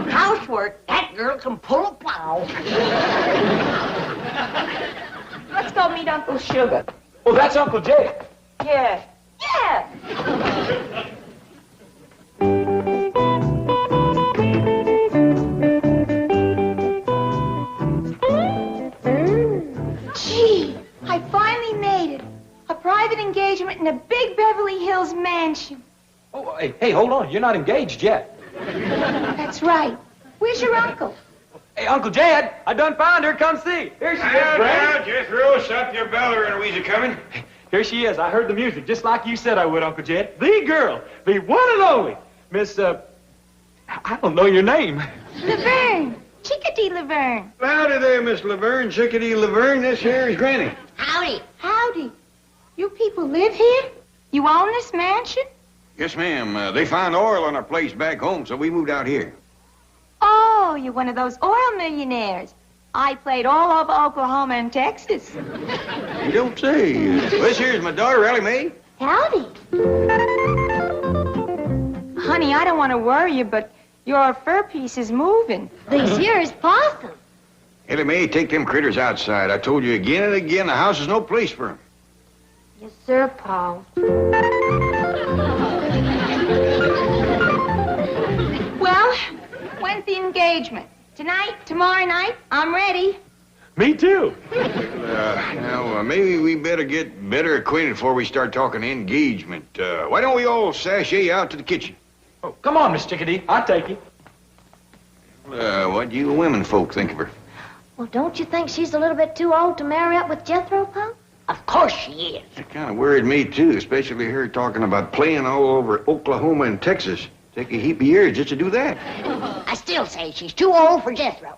Housework, that girl can pull a plow. Let's go meet Uncle Sugar. Well, that's Uncle Jed. Yeah. Yeah. Gee, I finally made it. A private engagement in a big Beverly Hills mansion. Oh, hey, hold on. You're not engaged yet. That's right. Where's your uncle? Hey, Uncle Jed, I done found her. Come see. Here she is, Granny. Jethro, stop your bell. There and Louisa coming. Here she is. I heard the music, just like you said I would, Uncle Jed. The girl, the one and only, Miss, I don't know your name. Laverne. Chickadee Laverne. Howdy there, Miss Laverne, Chickadee Laverne. This here is Granny. Howdy. Howdy. You people live here? You own this mansion? Yes, ma'am. They found oil on our place back home, so we moved out here. Oh, you're one of those oil millionaires. I played all over Oklahoma and Texas. You don't say. This here's my daughter, Ellie Mae. Howdy. Honey, I don't want to worry you, but your fur piece is moving. This here is possum. Ellie Mae, take them critters outside. I told you again and again, the house is no place for them. Yes, sir, Paul. Well, when's the engagement? Tonight? Tomorrow night? I'm ready. Me too. Now, maybe we better get better acquainted before we start talking engagement. Why don't we all sashay out to the kitchen? Oh, come on, Miss Chickadee. I'll take you. What do you women folk think of her? Well, don't you think she's a little bit too old to marry up with Jethro, Punk? Of course she is. It kind of worried me, too, especially her talking about playing all over Oklahoma and Texas. Take a heap of years just to do that. I still say she's too old for Jethro.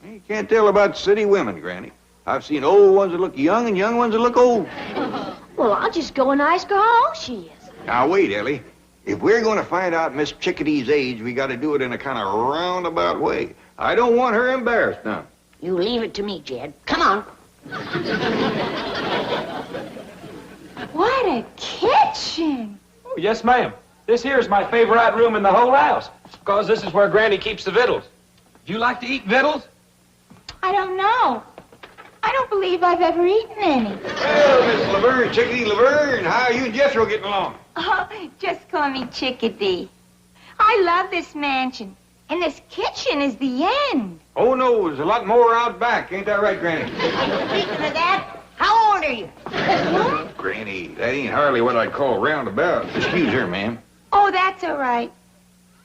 You can't tell about city women, Granny. I've seen old ones that look young and young ones that look old. Well, I'll just go and ask her how old she is. Now, wait, Ellie. If we're going to find out Miss Chickadee's age, we got to do it in a kind of roundabout way. I don't want her embarrassed now. You leave it to me, Jed. Come on. What a kitchen. Oh, yes, ma'am. This here is my favorite room in the whole house, because this is where Granny keeps the victuals. Do you like to eat victuals? I don't know. I don't believe I've ever eaten any. Well, Miss Laverne, Chickadee Laverne, how are you and Jethro getting along? Oh, just call me Chickadee. I love this mansion. And this kitchen is the end. Oh, no, there's a lot more out back. Ain't that right, Granny? Speaking of that, how old are you? Granny, that ain't hardly what I'd call roundabout. Excuse her, ma'am. Oh, that's all right.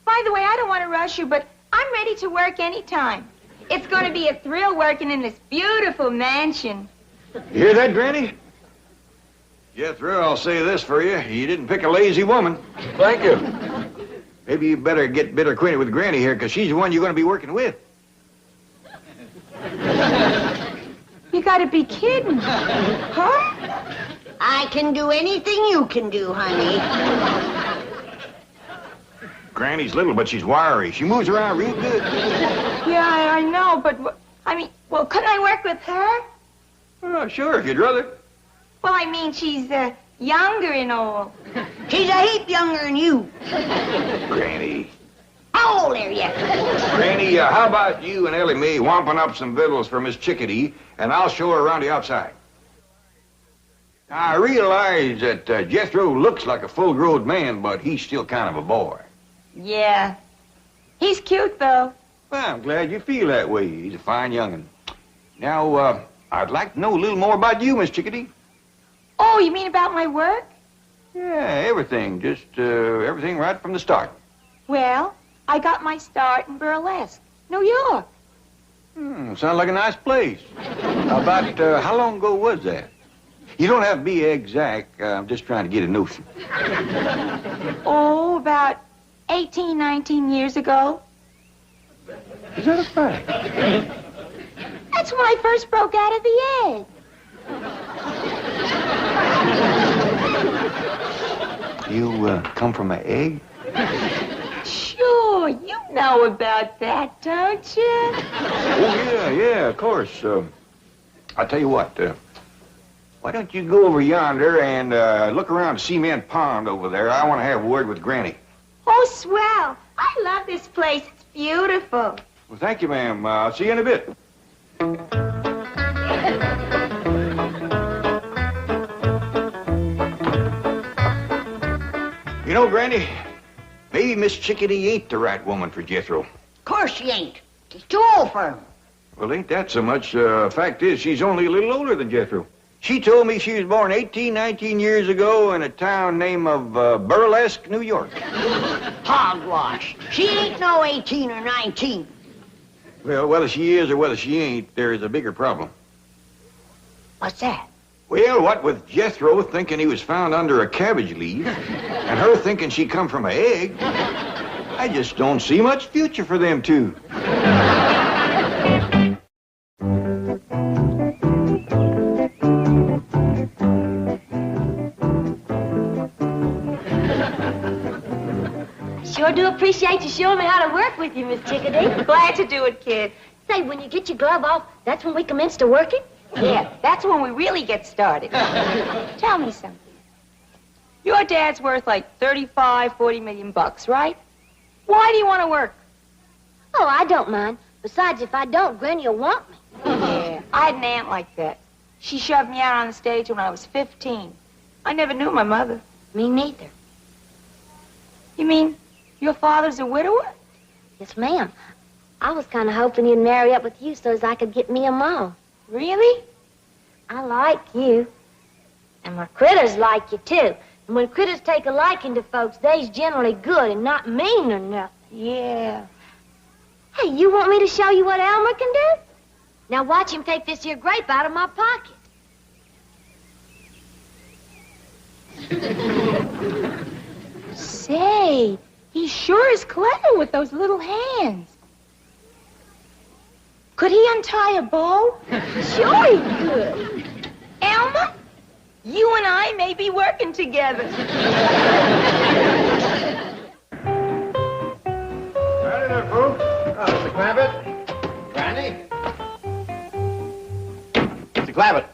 By the way, I don't want to rush you, but I'm ready to work anytime. It's going to be a thrill working in this beautiful mansion. You hear that, Granny? Jethro, I'll say this for you. You didn't pick a lazy woman. Thank you. Maybe you better get better acquainted with Granny here, because she's the one you're going to be working with. You got to be kidding. Huh? I can do anything you can do, honey. Granny's little, but she's wiry. She moves around real good. Yeah, I know, but, I mean, well, couldn't I work with her? Oh, sure, if you'd rather. Well, I mean, she's younger and all. She's a heap younger than you. Granny. How old are you? Granny, how about you and Ellie Mae wamping up some victuals for Miss Chickadee, and I'll show her around the outside. I realize that Jethro looks like a full-grown man, but he's still kind of a boy. Yeah. He's cute, though. Well, I'm glad you feel that way. He's a fine young'un. Now, I'd like to know a little more about you, Miss Chickadee. Oh, you mean about my work? Yeah, everything. Just everything right from the start. Well, I got my start in burlesque, New York. Sounds like a nice place. About how long ago was that? You don't have to be exact. I'm just trying to get a notion. Oh, about 18, 19 years ago. Is that a fact? That's when I first broke out of the egg. You come from an egg? Sure, you know about that, don't you? Oh, yeah, of course. I'll tell you what, why don't you go over yonder and look around Cement Pond over there? I want to have a word with Granny. Oh, swell. I love this place. It's beautiful. Well, thank you, ma'am. I'll see you in a bit. You know, Granny, maybe Miss Chickadee ain't the right woman for Jethro. Of course she ain't. She's too old for him. Well, ain't that so much. Fact is, she's only a little older than Jethro. She told me she was born 18, 19 years ago in a town named of Burlesque, New York. Hogwash. She ain't no 18 or 19. Well, whether she is or whether she ain't, there's a bigger problem. What's that? Well, what with Jethro thinking he was found under a cabbage leaf, and her thinking she come from an egg, I just don't see much future for them two. Sure do appreciate you showing me how to work with you, Miss Chickadee. Glad to do it, kid. Say, when you get your glove off, that's when we commence to working? Yeah, that's when we really get started. Tell me something. Your dad's worth like 35, 40 million bucks, right? Why do you want to work? Oh, I don't mind. Besides, if I don't, Granny will want me. Yeah, I had an aunt like that. She shoved me out on the stage when I was 15. I never knew my mother. Me neither. You mean your father's a widower? Yes, ma'am. I was kind of hoping he'd marry up with you so as I could get me a ma. Really? I like you. And my critters like you, too. And when critters take a liking to folks, they's generally good and not mean or nothing. Yeah. Hey, you want me to show you what Elmer can do? Now watch him take this here grape out of my pocket. Say, he sure is clever with those little hands. Could he untie a bow? Sure he could. Elmer, you and I may be working together. Howdy there, folks. Mr. Clampett. Granny? Mr. Clampett,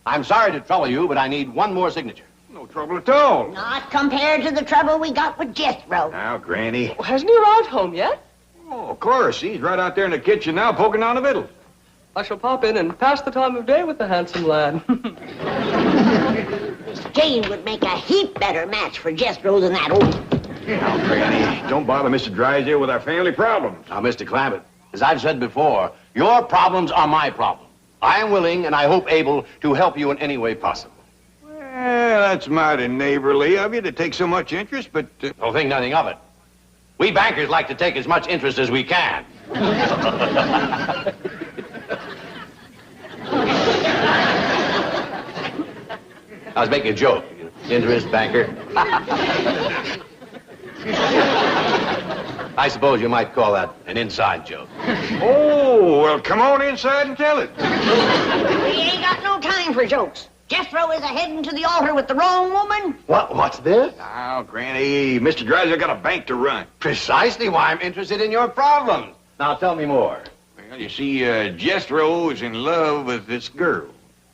I'm sorry to trouble you, but I need one more signature. No trouble at all. Not compared to the trouble we got with Jethro. Now, Granny. Well, hasn't he arrived home yet? Oh, of course. He's right out there in the kitchen now, poking on the victuals. I shall pop in and pass the time of day with the handsome lad. Miss Jane would make a heap better match for Jethro than that old... Now, Granny, don't bother Mr. Drysdale with our family problems. Now, Mr. Clampett, as I've said before, your problems are my problem. I am willing and I hope able to help you in any way possible. Well, that's mighty neighborly of you to take so much interest, but... Don't think nothing of it. We bankers like to take as much interest as we can. I was making a joke. Interest, banker. I suppose you might call that an inside joke. Oh, well, come on inside and tell it. We ain't got no time for jokes. Jethro is a-heading to the altar with the wrong woman. What's this? Now, Granny, Mr. Drysdale got a bank to run. Precisely why I'm interested in your problems. Now, tell me more. Well, you see, Jethro is in love with this girl.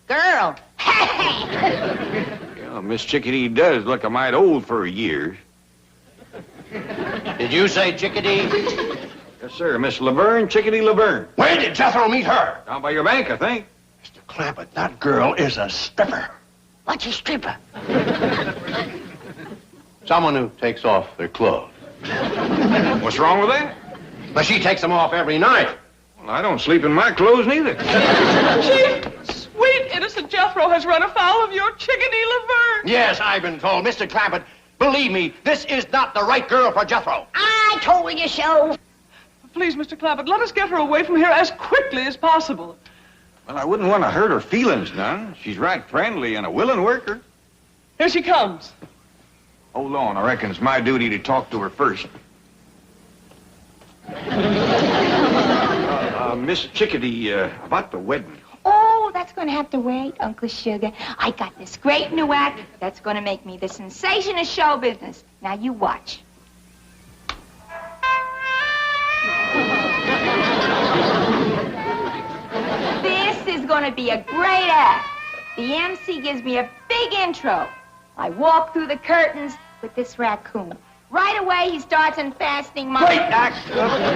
Girl. Yeah, Miss Chickadee does look a mite old for her years. Did you say Chickadee? Yes, sir. Miss Laverne, Chickadee Laverne. Where did Jethro meet her? Down by your bank, I think. Mr. Clampett, that girl is a stripper. What's a stripper? Someone who takes off their clothes. What's wrong with that? But she takes them off every night. Well, I don't sleep in my clothes neither. Chief, sweet, innocent Jethro has run afoul of your Chickadee Laverne. Yes, I've been told. Mr. Clampett, believe me, this is not the right girl for Jethro. I told you so. Please, Mr. Clampett, let us get her away from here as quickly as possible. Well, I wouldn't want to hurt her feelings none. She's right friendly and a willing worker. Here she comes. Hold on, I reckon it's my duty to talk to her first. Miss Chickadee, about the wedding. Oh, that's going to have to wait, Uncle Sugar. I got this great new act that's going to make me the sensation of show business. Now, you watch. This is going to be a great act. The MC gives me a big intro. I walk through the curtains with this raccoon. Right away, he starts unfastening my... Great act.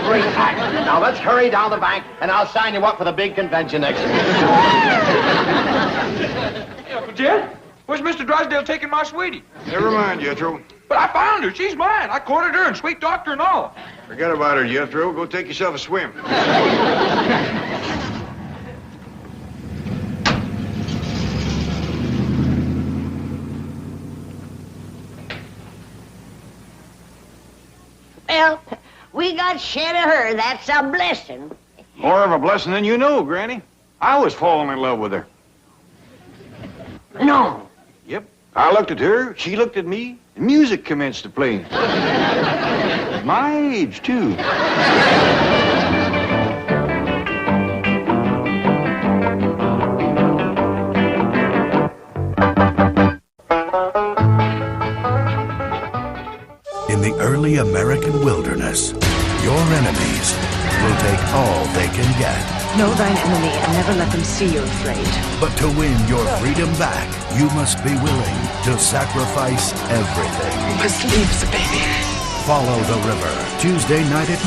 Great act. Now, let's hurry down the bank, and I'll sign you up for the big convention next week. Hey, Uncle Jed, where's Mr. Drysdale taking my sweetie? Never mind, Jethro. But I found her. She's mine. I courted her and sweet talked her and all. Forget about her, Jethro. Go take yourself a swim. Well, we got shed of her. That's a blessing. More of a blessing than you know, Granny. I was falling in love with her. No. Yep. I looked at her, she looked at me, and music commenced to play. My age, too. In the early American wilderness, your enemies will take all they can get. Know thine enemy and never let them see you afraid. But to win your freedom back, you must be willing to sacrifice everything. You must leave the baby. Follow the River, Tuesday night at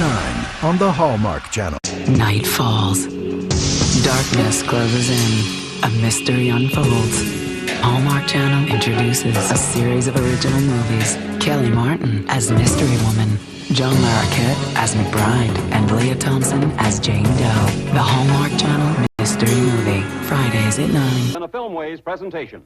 9 on the Hallmark Channel. Night falls. Darkness closes in. A mystery unfolds. Hallmark Channel introduces a series of original movies. Kelly Martin as Mystery Woman, John Larroquette as McBride, and Leah Thompson as Jane Doe. The Hallmark Channel Mystery Movie, Fridays at 9. In a Filmways presentation.